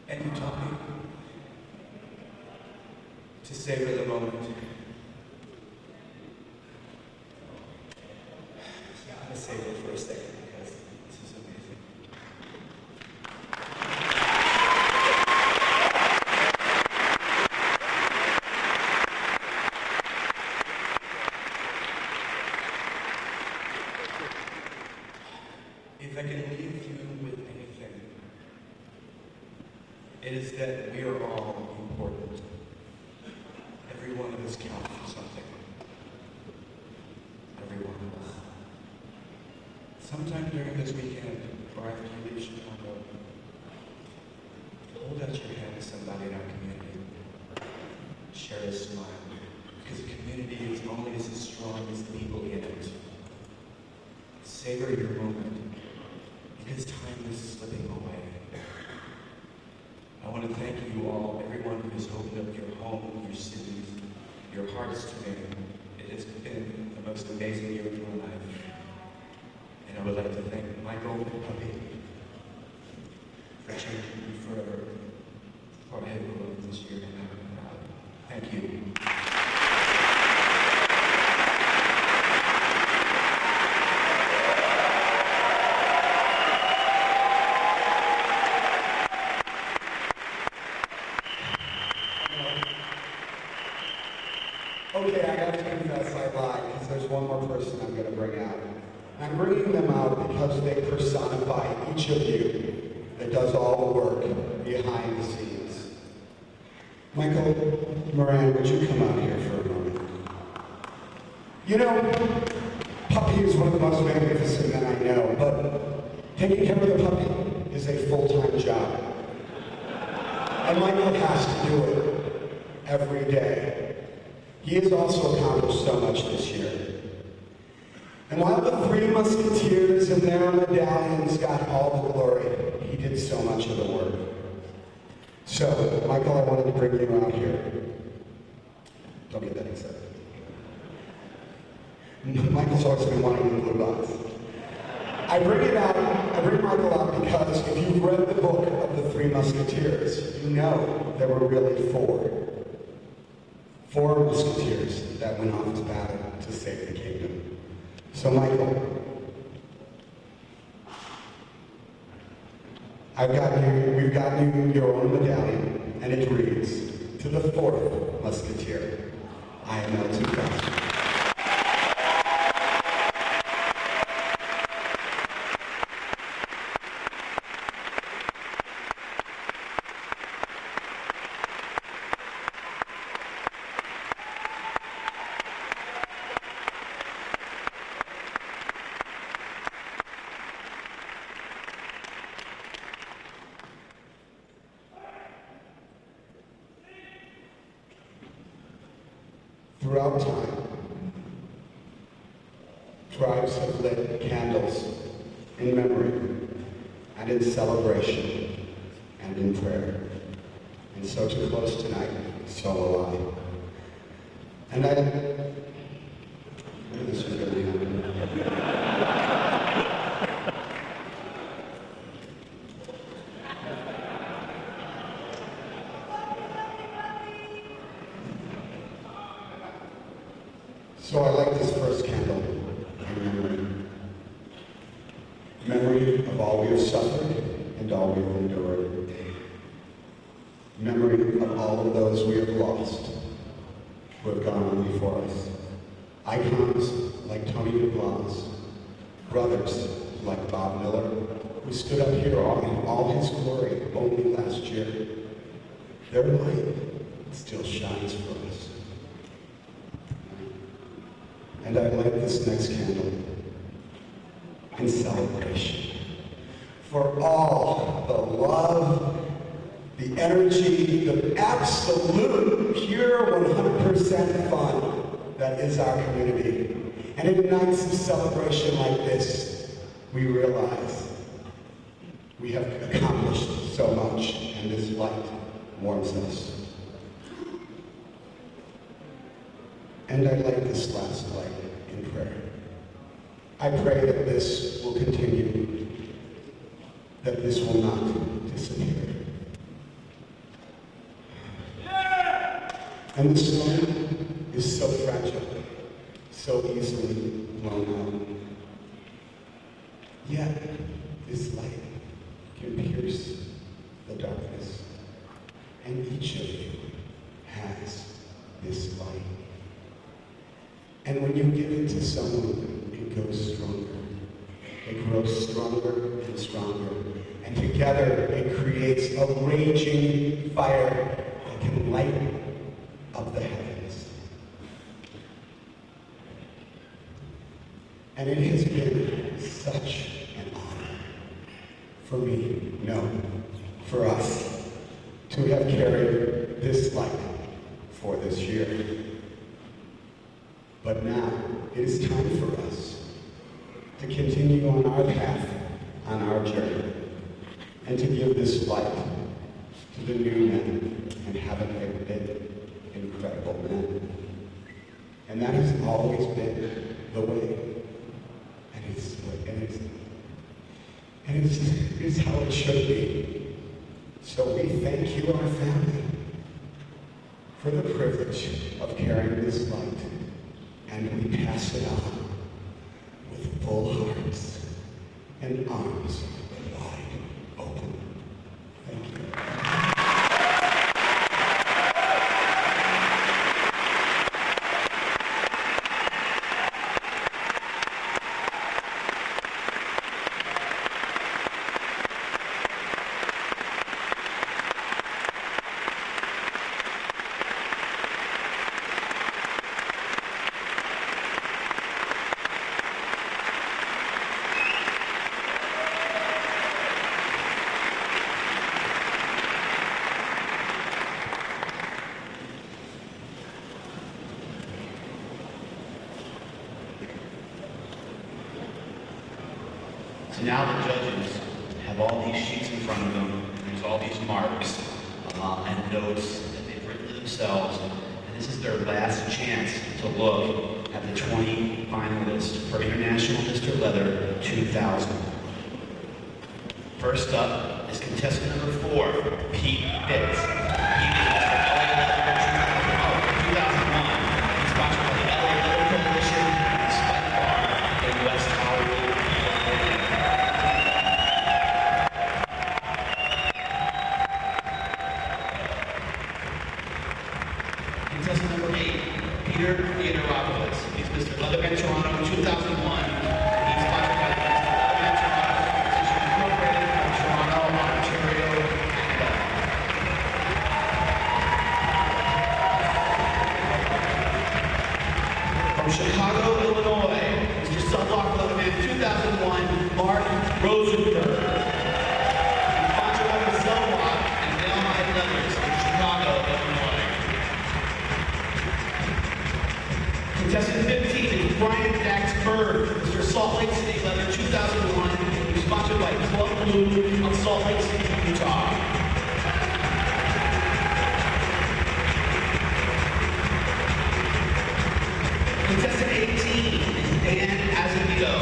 And you taught me to savor the moment. I'm gonna savor for a second because this is amazing. If I can leave you with anything, it is that we are all important. Every one of us counts for something. Every one of us. Sometime during this weekend, or after you leave Chicago, hold out your hand to somebody in our community. Share a smile. Because a community is only as strong as the people in it. Savor your moment. Because time is slipping away. I want to thank you all, everyone who has opened up your home, your cities, your hearts to me. It has been the most amazing year of my life. And I would like to thank my golden puppy for changing me forever. For I have grown this year and I'm proud. Thank you. Okay, I have to confess I lied, because there's one more person I'm going to bring out. I'm bringing them out because they personify each of you that does all the work behind the scenes. Michael Moran, would you come out here for a moment? You know, puppy is one of the most magnificent men I know, but taking care of the puppy is a full-time job. And Michael has to do it every day. He has also accomplished so much this year. And while the three musketeers and their medallions got all the glory, he did so much of the work. So, Michael, I wanted to bring you out here. Don't get that excited. Michael's always been wanting the blue box. I bring Michael out because if you've read the book of the Three Musketeers, you know there were really four. Four musketeers that went off to battle to save the kingdom. So Michael, we've gotten you your own medallion, and it reads, to the fourth musketeer, IML052701. Throughout time, tribes have lit candles in memory and in celebration and in prayer. And so to close tonight, so will I. And I knew this was going to happen. So I light this first candle in memory. Memory of all we have suffered and all we have endured. Memory of all of those we have lost who have gone on before us. Icons like Tony DuBlanc, brothers like Bob Miller, who stood up here in all his glory only last year. Their light still shines for us. And I light this next candle in celebration for all the love, the energy, the absolute, pure 100% fun that is our community. And in nights of celebration like this, we realize we have accomplished so much, and this light warms us. And I light this last light in prayer. I pray that this will continue, that this will not disappear. And the stone is so fragile, so easily blown out. Yet, this light can pierce the darkness. And each of you has this light. And when you give it to someone, it goes stronger. It grows stronger and stronger. And together it creates a raging fire that can light up the heavens. And it has been such an honor for me, no, for us, to have carried this light for this year. But now it is time for us to continue on our path, on our journey, and to give this light to the new men, and haven't they been incredible men? And that has always been the way. And it's how it should be. So we thank you, our family, for the privilege of carrying this light, and we pass it on with full hearts and arms wide open. Thank you. So now the judges have all these sheets in front of them, and there's all these marks and notes that they've written to themselves, and this is their last chance to look at the 20 finalists for International Mr. Leather 2000. First up is contestant number 4, Pete Pitts. Pete is Mr. LA Leather 2001. He's sponsored by the LA Leather Coalition and Spike Bar in West Hollywood, California. Contestant number 8, Peter Theodoropoulos. He's Mr. Leatherman Toronto 2001. He's sponsored by the Leatherman Toronto Competition Incorporated from Toronto, Ontario, Canada. From Chicago, Illinois, Mr. Sunlock Leatherman 2001, Mark Rosenberg. He's sponsored by the Sunlock and Dale Leathers in Chicago, Illinois. Contestant 15 is Brian Dax-Bird, Mr. Salt Lake City Leather 2001. He's sponsored by Club Blue of Salt Lake City, Utah. Contestant 18 is Dan Azevedo.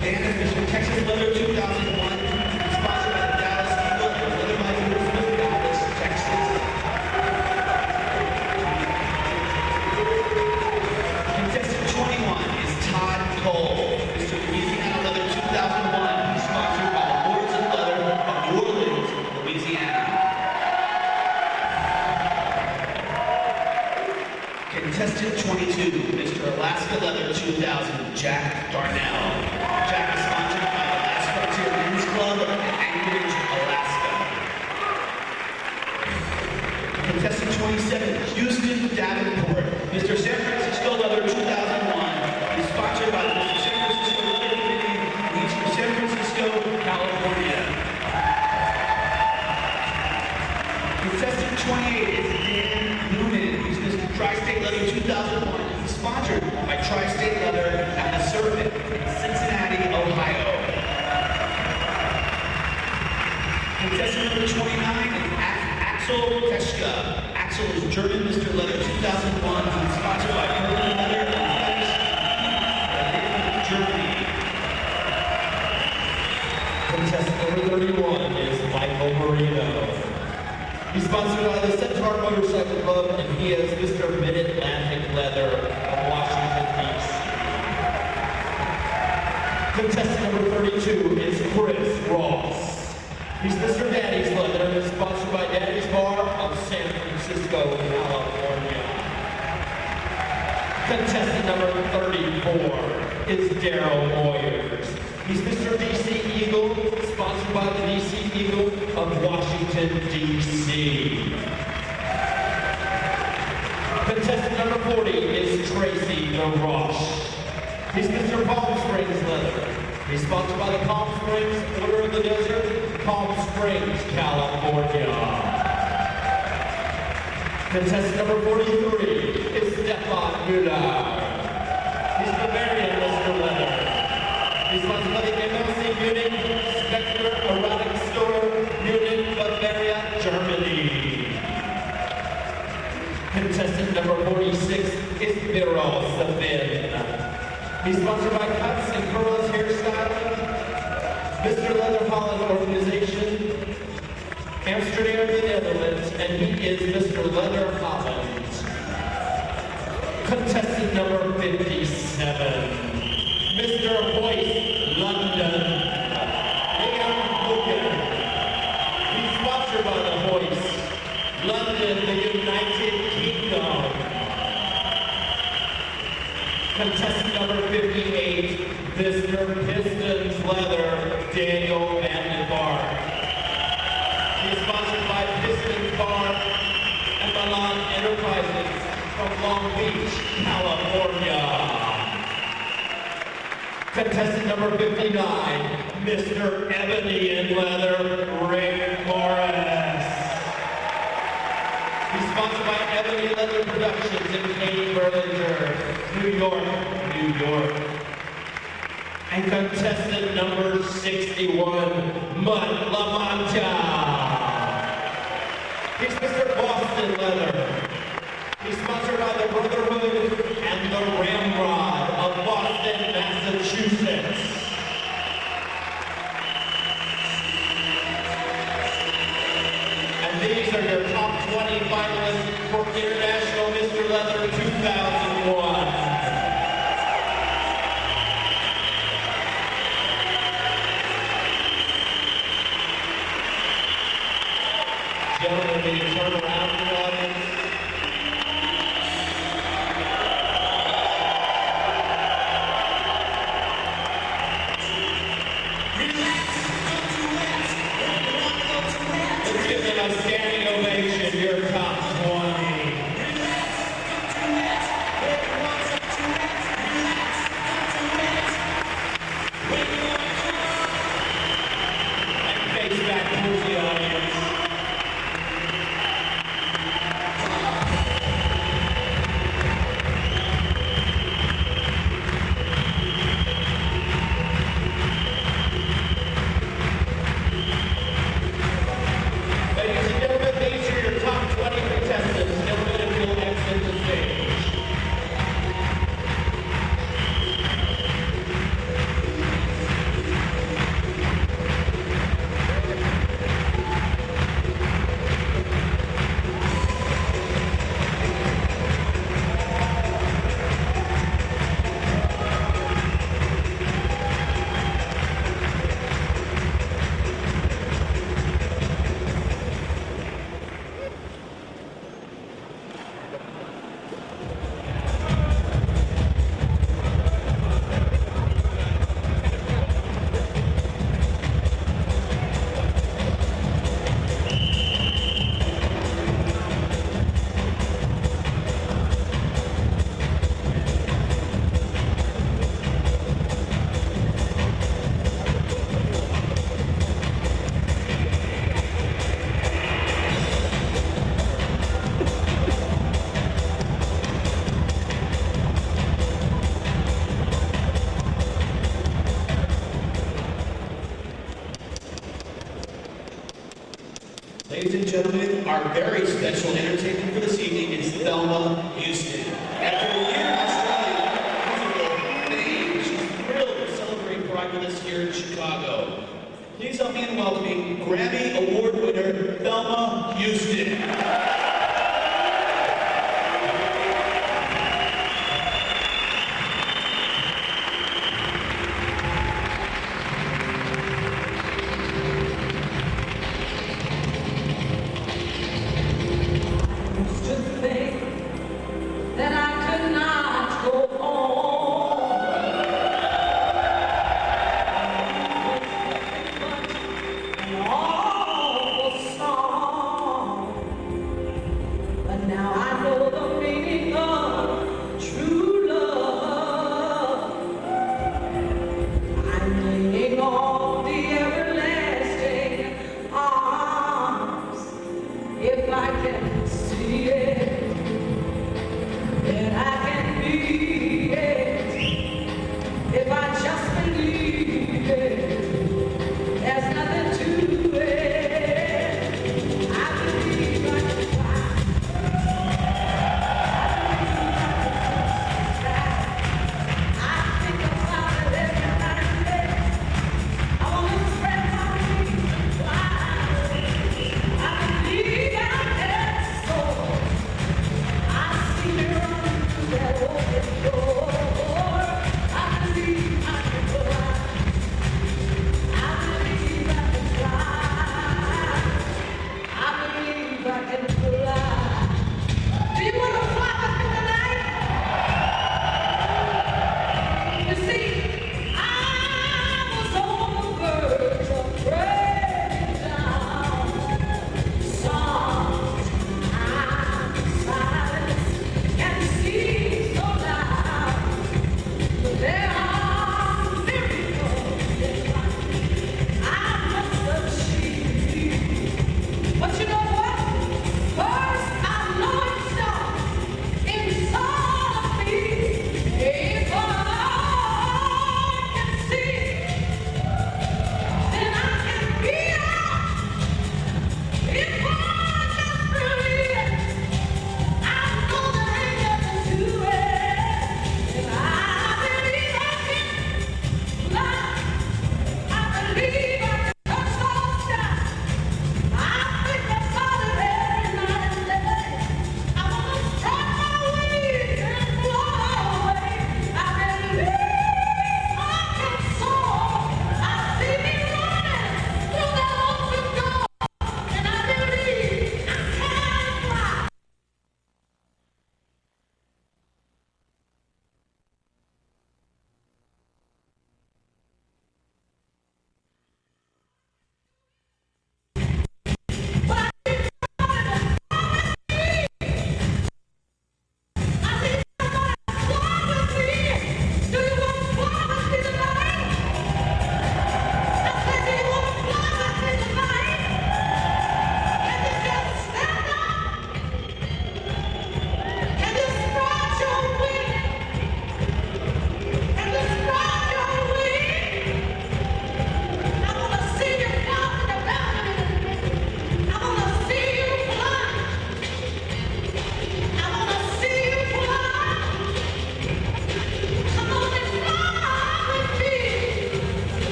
Dan is Mr. Texas Leather 2001. He's sponsored by the Dallas Eagle and Leather Vikings of Dallas, Texas. Contestant 21 is Todd Cole, Mr. Louisiana Leather 2001. He's sponsored by the Lords of Leather of New Orleans, Louisiana. Contestant 22, Mr. Alaska Leather 2000, Jack Darnell. Jack is sponsored by the Last Frontier Men's Club in Anchorage, Alaska. Contestant 27, Houston Davenport, Mr. San Francisco Leather 2001. He's sponsored by the Mr. San Francisco Leather Committee. He's from San Francisco, California. Contestant 28 is Dan Newman. He's Mr. Tri-State Leather 2001. He's sponsored by Tri-State Leather and the Serpent in Cincinnati, Ohio. Contestant number 29 is Axel Teschka. Axel is German Mr. Leather 2001. He's sponsored by Berlin Leather and Germany. Contestant number 31 is Michael Marino. He's sponsored by the Centaur Motorcycle Club, and he is Mr. Mid-Atlantic Leather of Washington, D.C. Contestant number 32 is Chris Ross. He's Mr. Daddy's Leather, and is sponsored by Daddy's Bar of San Francisco, California. Contestant number 34 is Daryl Moyers. He's Mr. DC Eagle, sponsored by the DC Eagle of Washington, D.C. Contestant number 40 is Tracy LaRoche. He's Mr. Palm Springs Leather. He's sponsored by the Palm Springs Order of the Desert, Palm Springs, California. Contestant number 43 is Stefan Müller. He's Bavarian Mr. Leather. He's sponsored by the MLC Munich Spectre Erotic Store, Munich, Bavaria, Germany. Contestant number 46 is Viral Savin. He's sponsored by Cuts and Curls Hairstyling, Mr. Leather Holland Organization, Amsterdam, the Netherlands, and he is Mr. Leather Holland. Contestant number 57, Mr. Hoyt, London, Liam Hogan. He's sponsored by the Hoyts, London, the United Kingdom. Contestant number 58, Mr. Pistons Leather, Daniel Vandenberg. He is sponsored by Pistons Bar and Milan Enterprises from Long Beach, California. Contestant number 59, Mr. Ebony in Leather, Rick Morris. He's sponsored by Ebony Leather Productions in Katy, Berlinger, New York, New York. And contestant number 61, Mutt LaMonta. He's Mr. Boston Leather. He's sponsored by the Brotherhood and the Ramrod of Boston, Massachusetts. And these are your top 20 finalists for International Mr. Leather 2001. Gentlemen, will you turn around to the audience? Let's give them a standing ovation, your top 20. And face back towards the audience. Ladies and gentlemen, these are your top 20 contestants. Gentlemen, if you'll exit the stage. Ladies and gentlemen, our very special entertainment for this evening is Thelma Houston. After a year in Australia, musical, she's thrilled to celebrate Pride with us here in Chicago. Please help me in welcoming Grammy Award winner Thelma Noah Houston. That I could not go on. An awful song. But now I know the meaning of true love. I'm leaning on the everlasting arms. If I can see it.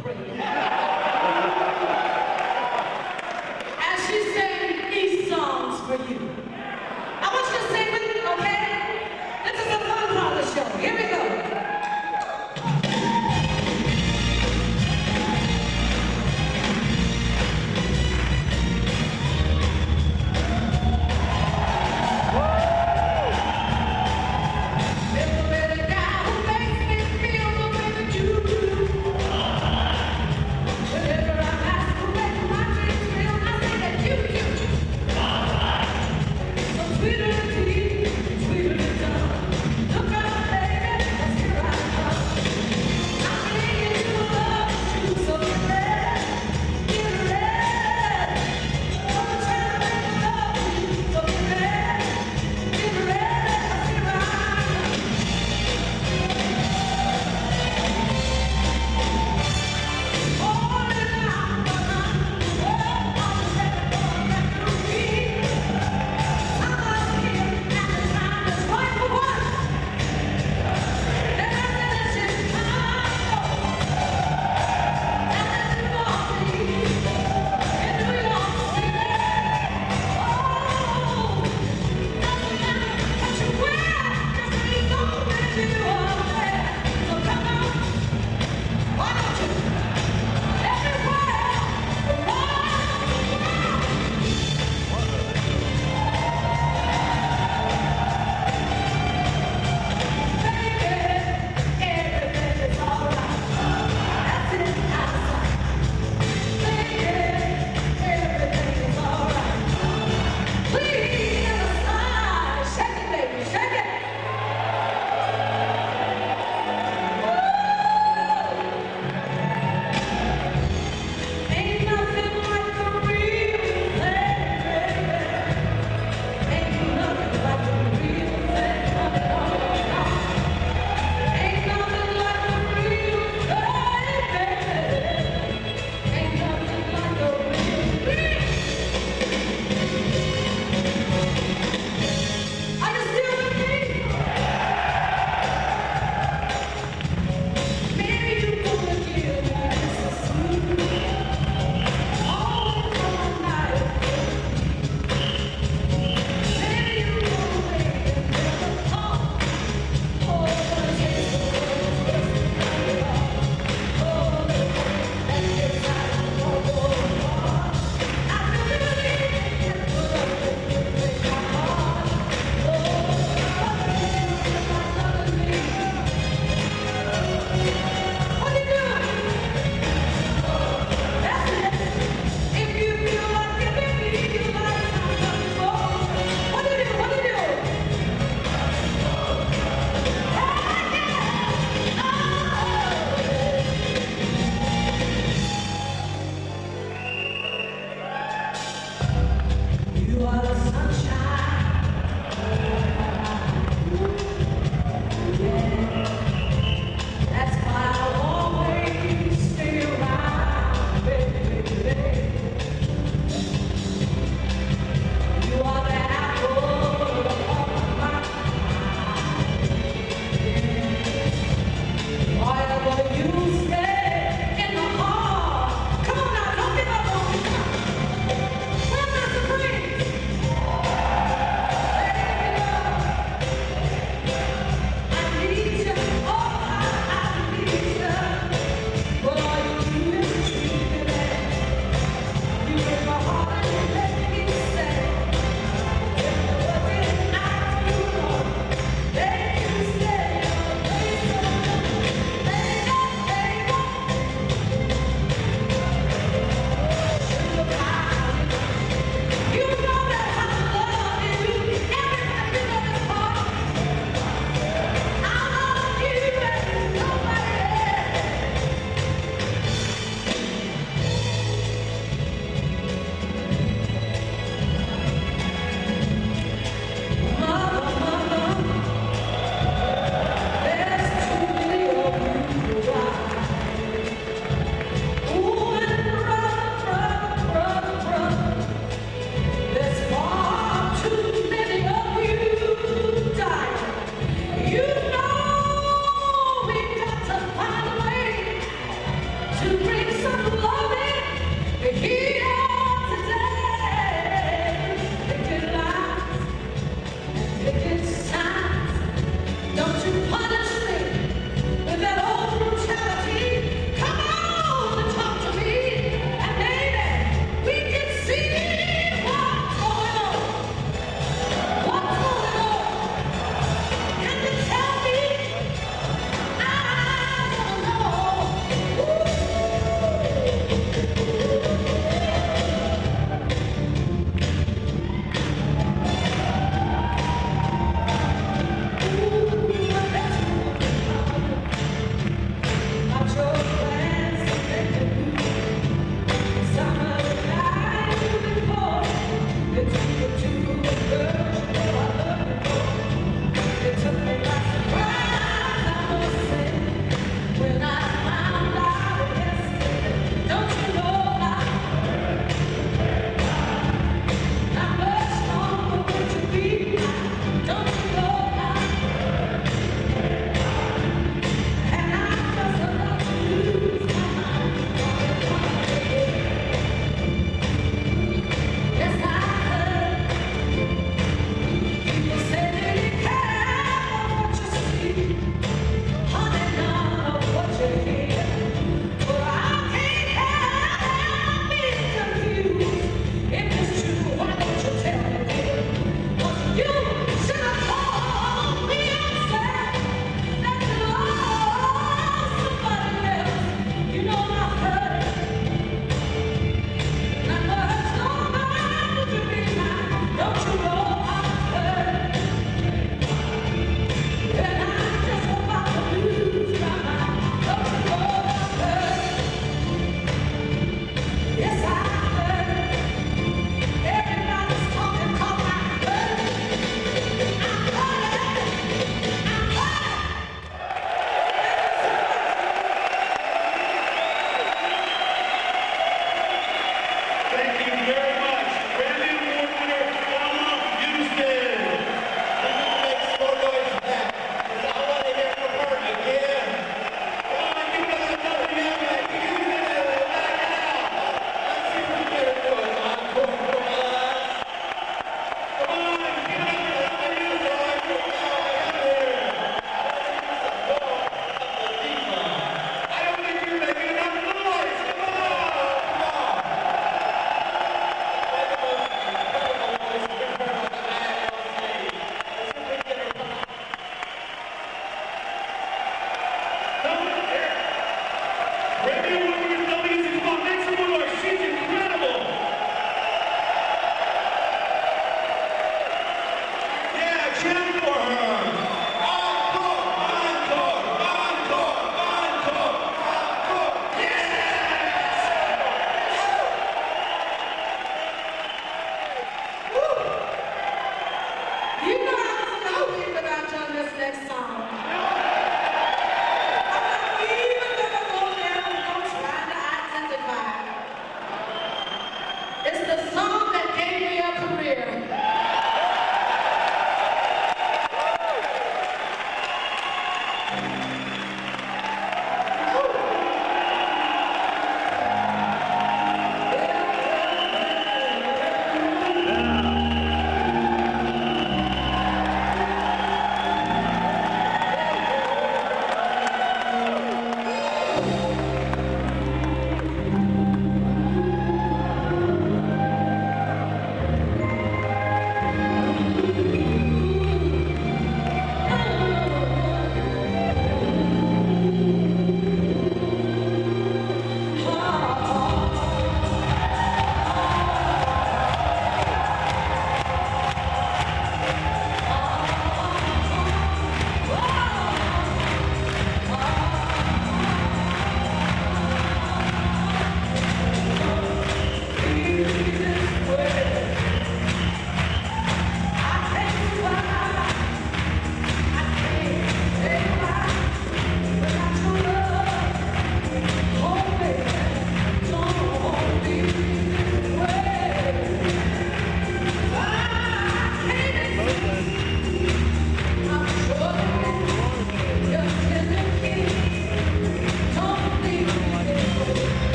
grave. As she sang these songs for you. I want you to sing with me, okay? This is the fun part of the show. Here we go. There's a little guy who makes me feel the way that you do.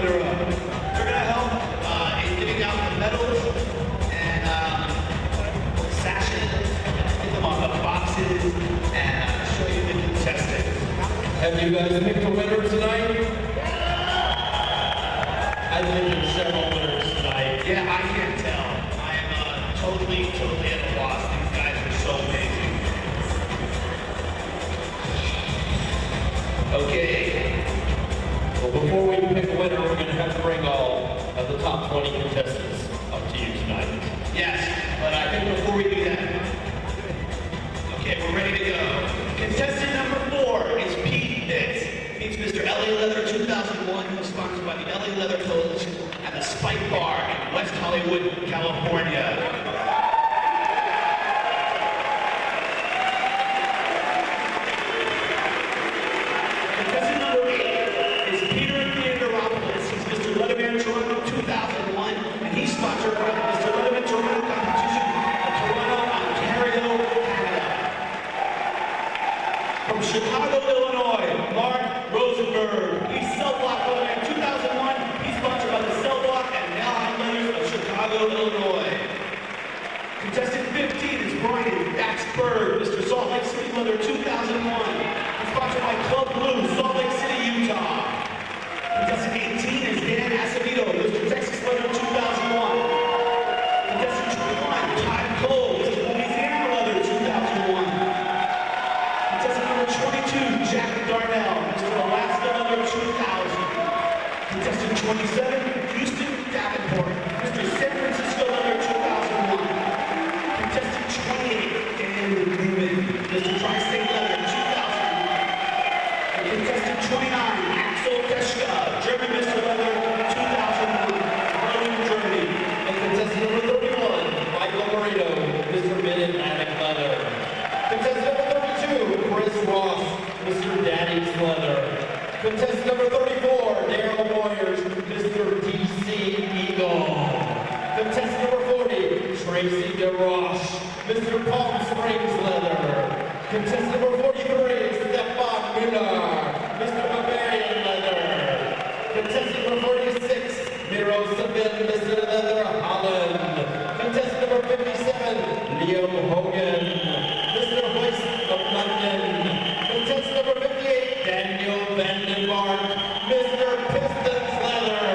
they're up. They're going to help in giving out the medals and sashes, get them on the boxes, and show you the contestants. Have you guys picked a winner tonight? I think there's several winners tonight. Yeah, I can't tell. I am totally at a loss. These guys are so amazing. Okay. Well, before we pick a winner, we're going to have to bring all of the top 20 contestants up to you tonight. Yes, but I think before we do that, okay, we're ready to go. Contestant number 4 is Pete Nitz. He's Mr. LA Leather 2001, who's sponsored by the LA Leather Coalition and the Spike Bar in West Hollywood, California. Contestant number 8 is Peter Theodoropoulos. He's Mr. Leatherman Toronto 2001, and he's sponsored by the Mr. Leatherman Toronto competition of Toronto, Ontario, Canada. From Chicago, Illinois, Mark Rosenberg. He's Cell Block Leatherman 2001. He's sponsored by the Cell Block and Nauheim Leathers of Chicago, Illinois. Contestant 15 is Brian Daxberg, Mr. Salt Lake City Leather 2001. He's sponsored by Club Blue, Salt Lake City, Utah. Contestant 18 is Dan Acevedo, Mr. Texas Leather 2001. Contestant 21, Todd Cole, Mr. Louisiana Leather 2001. Contestant number 22, Jack Darnell, Mr. Alaska Leather 2000. Contestant 27, Houston Davenport, Mr. San Francisco Leather 2001. Contestant 28, Dan Newman, Mr. Tri-State Leather 2000. And contestant 29, Axel Teschka, German Mr. Leather 2001, Berlin, Germany. And contestant number 31, Michael Moreno, Mr. Mid-Atlantic Leather. Contestant number 32, Chris Ross, Mr. Daddy's Leather. Contestant number 34, Daryl Moyers, Mr. DC Eagle. Contestant number 40, Tracy DeRoche, Mr. Palm Springs Leather. Contestant number 43, Stefan Müller, Mr. Bavarian Leather. Contestant number 46, Miro Sabin, Mr. Leather Holland. Contestant number 57, Liam Hogan, Mr. Hoist of London. Contestant number 58, Daniel Vandenmark, Mr. Pistons Leather.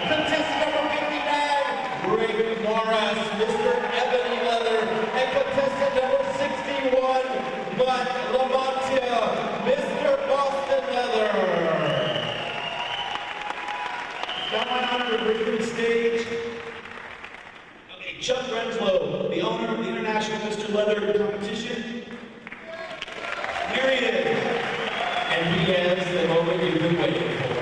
Contestant number 59, Rick Morris, Mr. Ebony Leather. And contestant number 61, Matt Lamontia, Mr. Boston Leather. It's now my honor to bring to the stage Chuck Renslow, the owner of the International Mr. Leather competition. Here he is. And he has the moment you've been waiting for.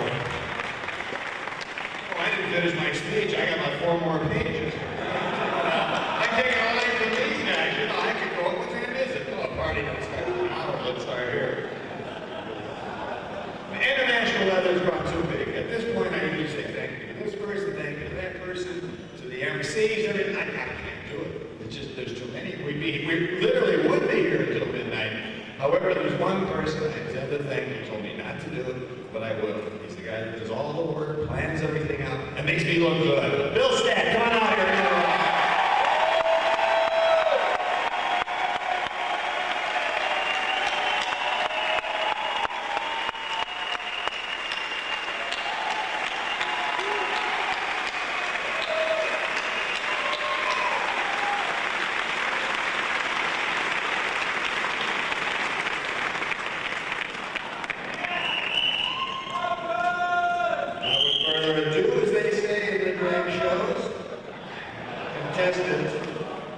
Oh, I didn't finish my speech. I got like 4 more pages. I take it all in from these guys. You know, I could go up with him. Is it? Oh, party notes. Let's start here. The International Leather's got too big. At this point, I usually say thank you to this person, thank you to that person, to the MCs. I mean, I can't do it. It's just, there's too many. We literally would be here until midnight. However, there's one person I said to thank. He told me not to do it, but I will. He's the guy that does all the work, plans everything out, and makes me look good. Bill Stack, come on out here.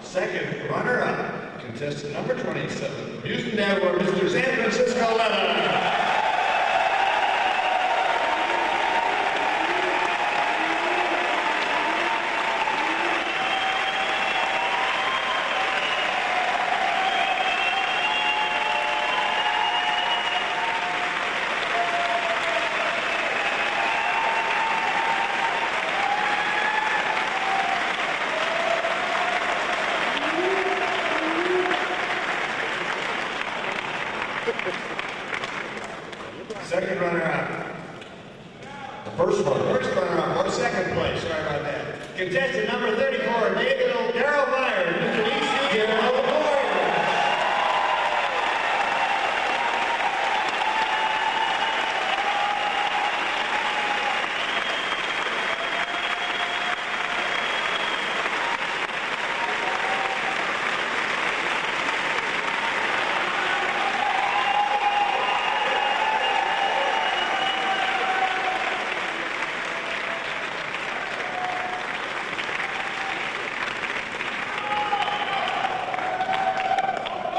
Second runner-up, contestant number 27, Houston Davenport, Mr. San Francisco Leather. Contestant number 34, Daryl Myers, Mr. E.C. Daryl Myers.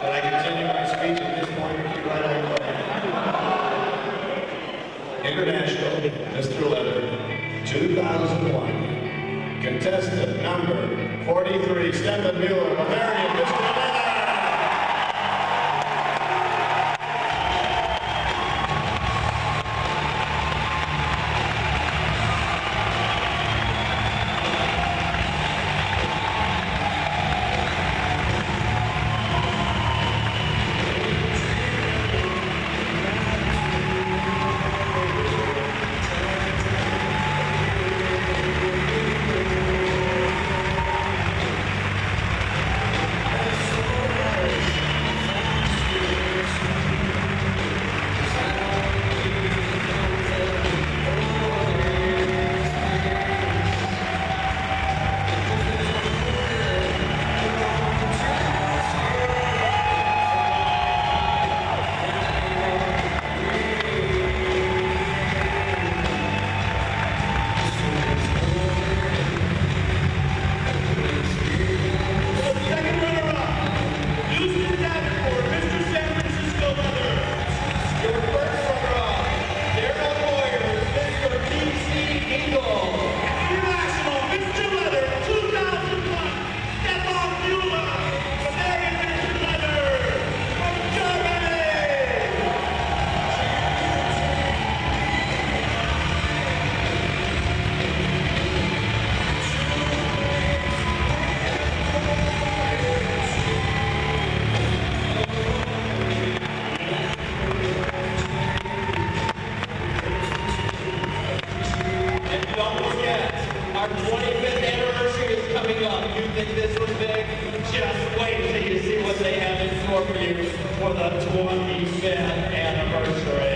Should I continue my speech at this point or keep right on going? International, Mr. Leather, 2001. Contestant number 43, Stephen Mueller, Bavarian, Mr. Leather. Our 25th anniversary is coming up. You think this was big? Just wait till you see what they have in store for you for the 25th anniversary.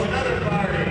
Another party.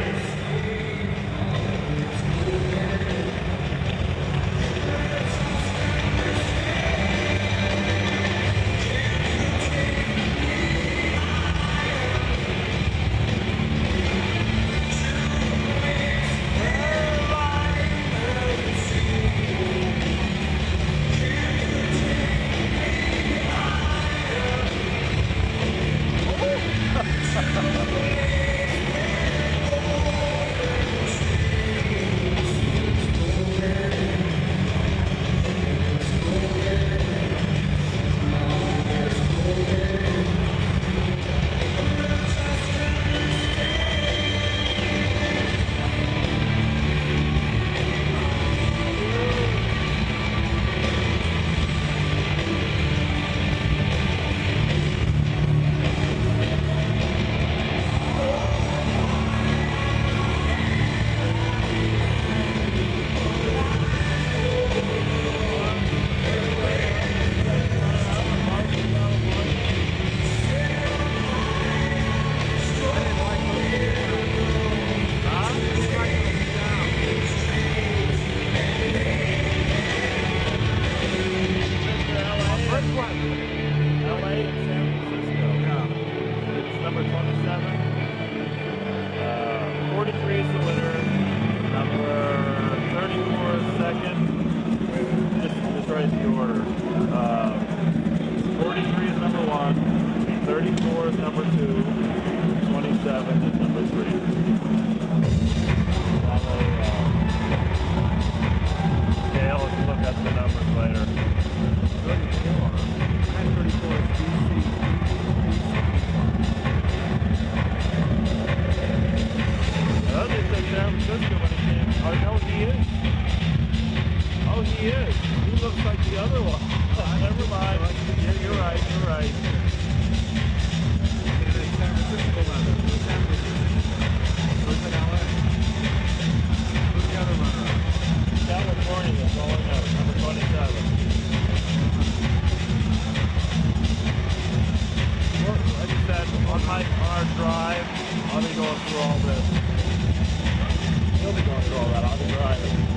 2-hour drive. I'll be going through all this. You'll be going through all that. I'll be driving.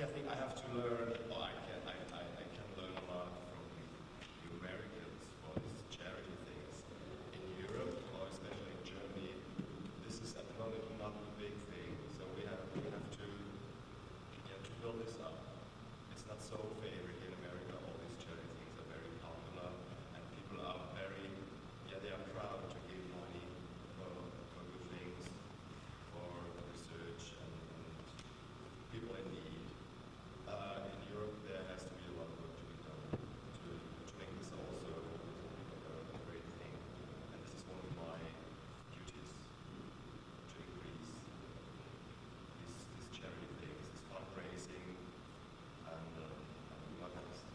I think I have to learn, or I can learn a lot from the Americans for these charity things. In Europe, or especially in Germany, this is at the moment not a big thing. So we have to build this up. It's not so favored in America. All these charity things are very popular, and people are very, they are proud to give money for good things, for research and people in need. In Europe, there has to be a lot of work to be done to make this also a great thing. And this is one of my duties, to increase these charity things, this fundraising, and what else?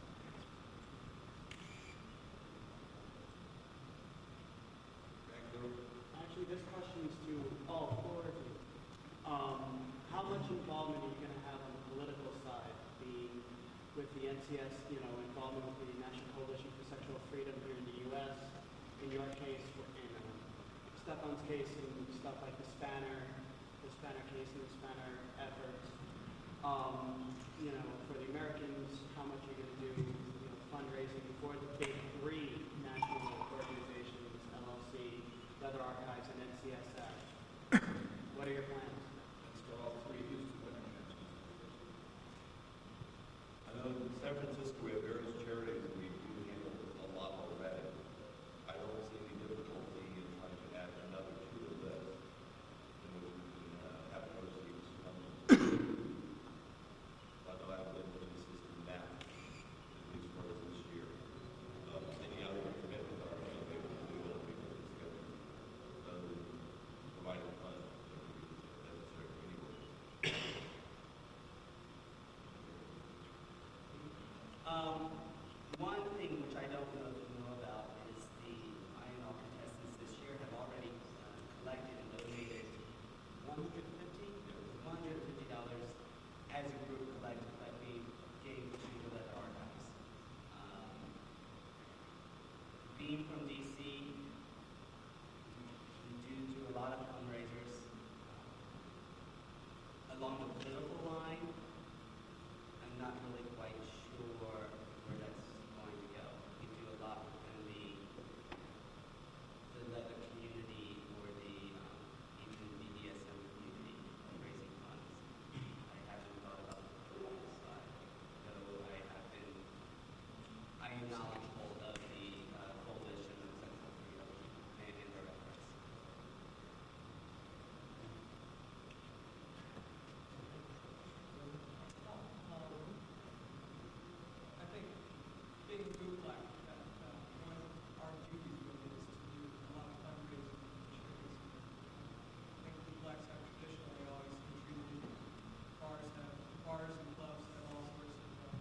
Actually, this question is to all four of you. How much involvement are you going to have on the political side, with the NCS, involvement with the National Coalition for Sexual Freedom here in the U.S., in your case, in Stefan's case, and stuff like the Spanner case and the Spanner efforts. For the Americans, how much are you going to do, fundraising for the big three national organizations, LLC, Leather Archives, and NCSF? What are your plans? That's for all three Houston Americans. I know in San Francisco we have various charities and we handle a lot already. I don't see any difficulty in trying to add another to the list. And we can have proceeds from I know I have been in the system now, at least for this year. Any other commitments are available to do it because it's going to provide a fund that we necessary anyway. One thing which I don't know if you know about is the IML contestants this year have already collected and donated $150 as a group collective that we gave to the Leather Archives. Being from DC, we do a lot of fundraisers along the political line. I'm not really quite sure where that's going to go. We do a lot within the leather community or the even BDSM community, raising funds. I haven't thought about the political side, though I am knowledgeable of the coalition of sexual freedom and their efforts. I think being a group like that, one of our duties really is to do a lot of fundraising for charities. I think group blacks have traditionally always contributed. Bars and clubs have all sorts of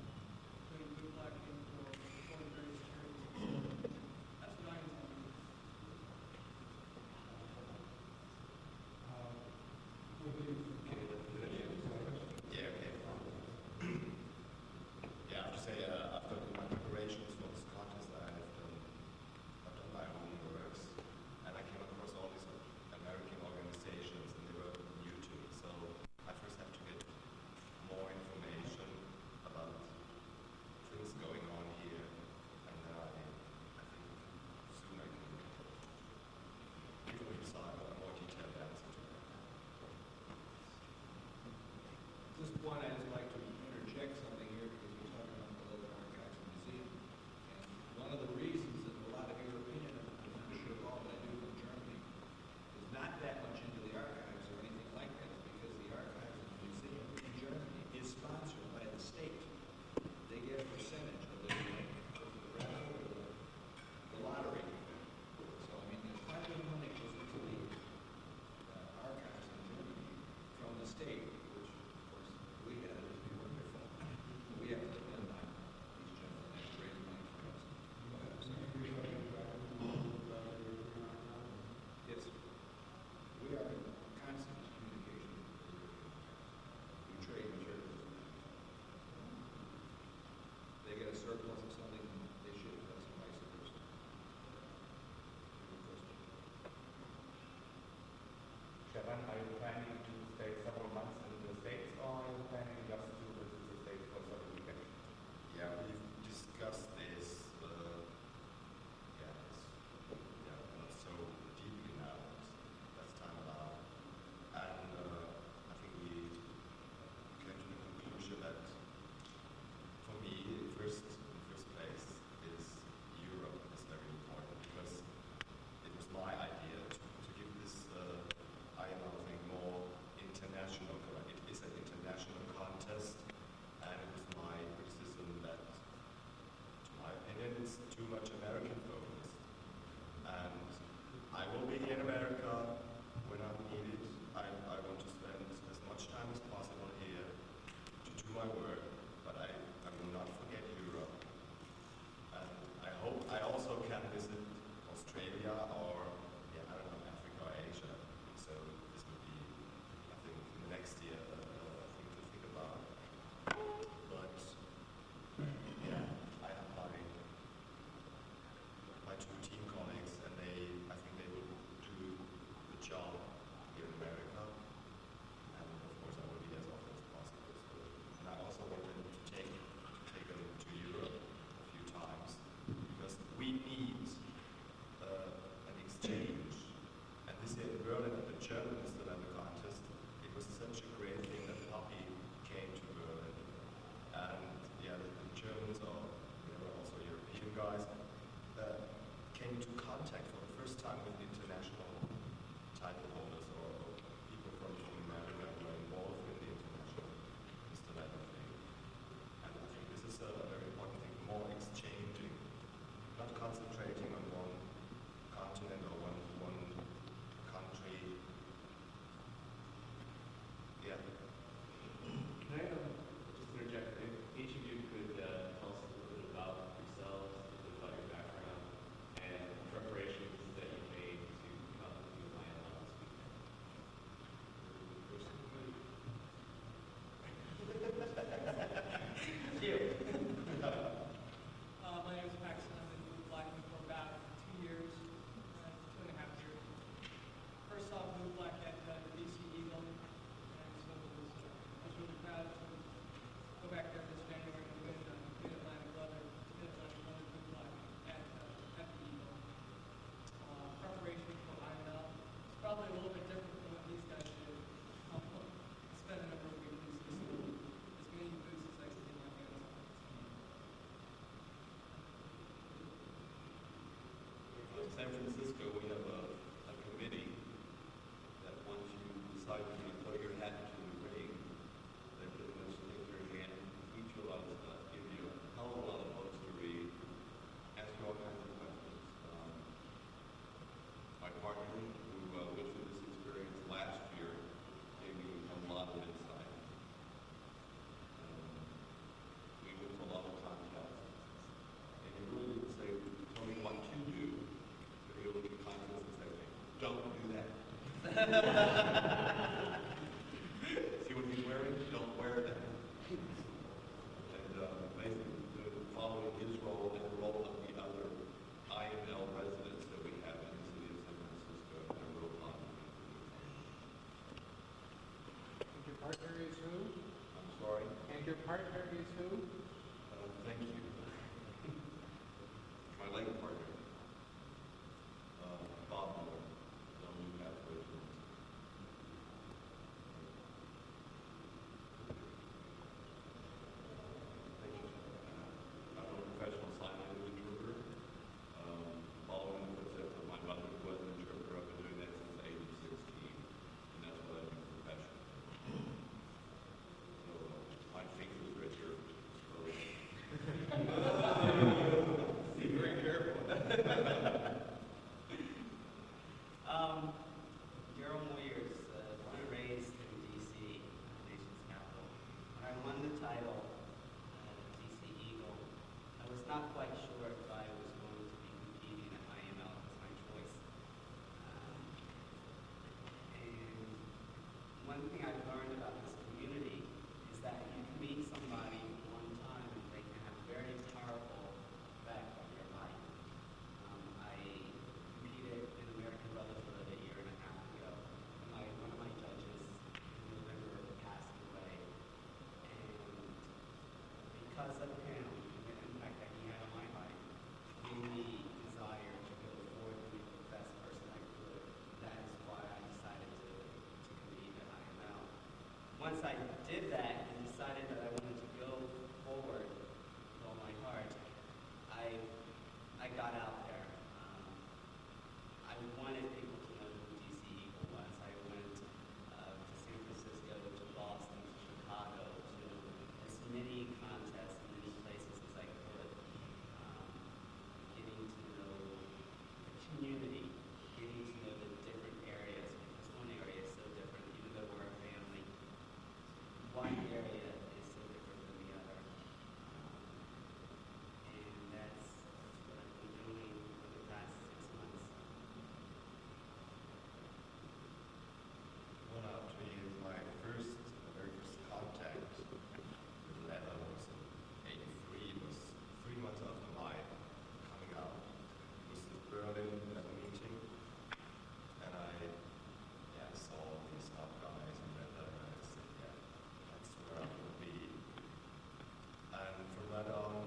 doing group blacking for supporting various charities. That's what I intend to do. I have to say, after my preparations for this contest, I've done my homeworks, and I came across all these American organizations, and they were new to me. So I first have to get more information about things going on here, and then I think soon I can give a more detailed answer to that. Just one, I'd just like to interject something here because we're talking about the Leather Archives Museum. And one of the reasons that a lot of your opinion of the membership of all that I do from Germany is not that much into the archives or anything like that is because the Archives Museum in Germany is sponsored by the state. They get a percentage of the raffle or the lottery. So, I mean, there's quite a bit of money goes into the archives in Germany from the state, which, of course, we had See what he's wearing? Don't wear that. And basically, following his role and the role of the other IML residents that we have in the city of San Francisco, and I'm real honored. And your partner is who? I'm sorry. And your partner is who? Thank you. My late partner, Bob Miller, known you have with him. Thank you. I'm a professional sign language interpreter. Following the footsteps of my mother, who was an interpreter, I've been doing that since the age of 16, and that's what I do professionally. So my fingers are at your throat. Be very careful. Gerald Moyers, born and raised in D.C., the nation's capital. When I won the title, D.C. Eagle, I was not quite sure if I was going to be competing at IML. It was my choice. And one thing I've learned about this community is that you can meet somebody one time and they can have a very powerful effect on your life. I competed in American Brotherhood a year and a half ago, and one of my judges in November passed away. And because of him, and the impact that he had on my life, gave me desire to go forward and be the best person I could. That is why I decided to compete at IML. Once I did that and decided that I wanted to go forward with all my heart, I got out there. I wanted people to know who DC Eagle was. I went to San Francisco, to Boston, to Chicago, to as many contests in many places as I could. Getting to know the community, getting to know the different areas, because one area is so different, even though we're a family. One area is so different than the other. And that's what I've been doing for the past 6 months. Well, actually, my very first contact with leather was in '83. It was 3 months after my coming out. It was in Berlin at a meeting, and I saw these top guys in leather, and I said, yeah, that's where I will be. And from that on,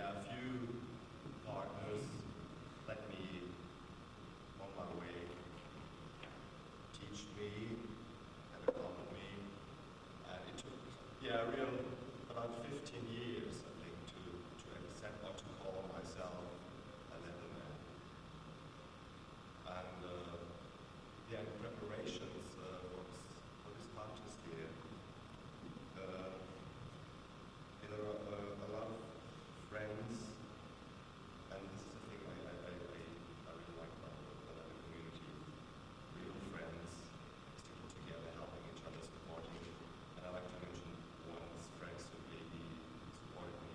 a few partners let me on my way, teach me and accompany me. And it took, about 15 years, I think, to accept or to call myself a leatherman. And in preparations for this contest here, there are a lot of friends, and this is the thing I really like about the leather community. Real friends, sticking together, helping each other, supporting. And I like to mention one's friends who really supported me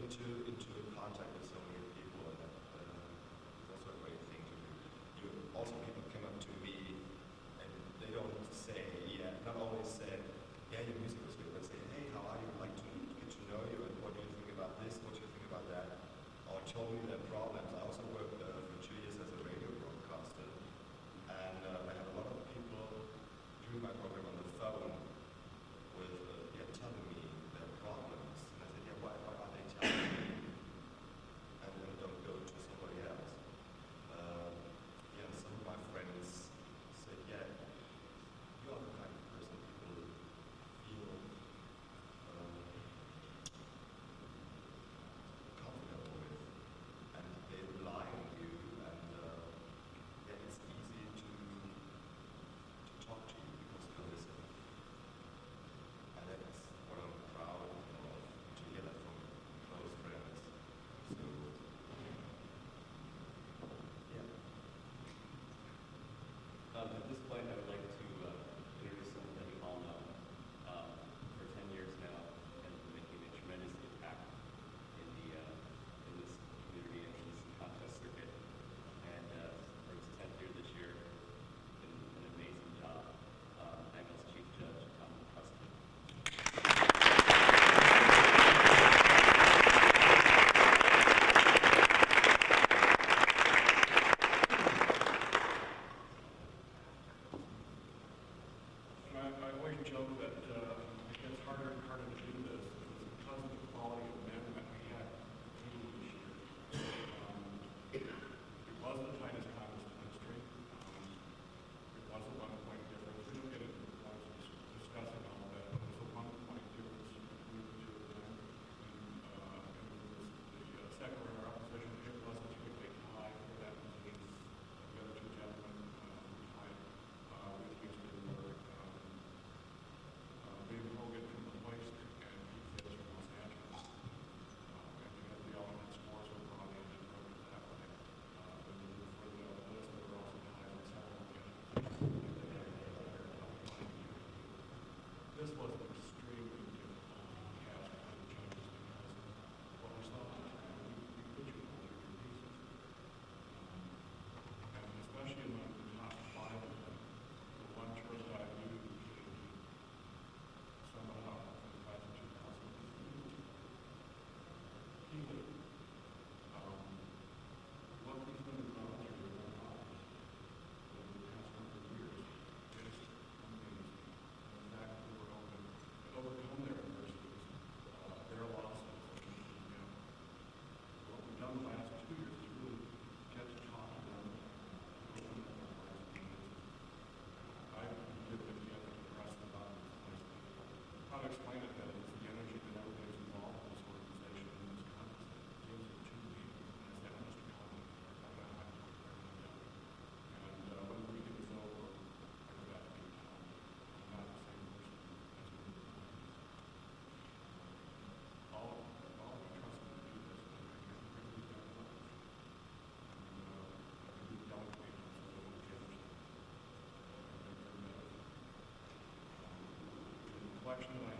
into contact with so many people, and it's also a great thing to do. Also, people come up to me, and they don't say, not always say, yeah, your music was good, but say, hey, how are you? I'd like to get to know you, and what do you think about this? What do you think about that? Or told me their problems. I also worked for 2 years as a radio broadcaster, and I had a lot of people doing my program on the phone with telling me their problems. And I said, yeah, why are they telling me? And then don't go to somebody else. Some of my friends said, yeah, you are the kind of person people feel comfortable with, and they rely on you, and it's easy to talk to you because you listen. And that's what I'm proud of, to hear that from close friends. So, yeah. At this point, I would like to introduce someone that you all know for 10 years now, and making a tremendous impact in this community and in this contest circuit. And for his 10th year this year, did an amazing job. IML's Chief Judge, Tom Custom. I always joke that it gets harder and harder to do this because of the quality of men that we had competing this year. It was the tightest contest in history. It was a 1-point difference. We don't get into the points of discussing all of that, but it was a 1-point difference between the two of them. And the second round opposition, it was a 3-way tie for that position. The other two gentlemen tied with Houston were David Hogan from the Hoist and Pete Fitz from Los Angeles. And because the alternate scores were on the end of that way. When you look for the list, there were also ties on several occasions. This was an extremely difficult task for the judges because what we saw on the track, we put you all through your pieces. And especially among the top 5 of them, the one choice I used somehow in the class of 2000 he did. What these women have gone through in their lives over the past number of years is amazing. The fact that they were able to overcome their adversities, their losses, and what we've done the last 2 years is really get to talk to them, open up their hearts and minds. I did it again to press the button. How to explain it better is the energy that everybody's involved in this organization and this contest that gives it to me. And I said, Mr. Collins, I'm going to have to work very hard. And when the weekend is over, I go back to Cape Town. I'm not the same person as we were before. All of you trust me to do this, but I can't bring these down to others. And I can do delegate so that when the others I think they're better. The collection that I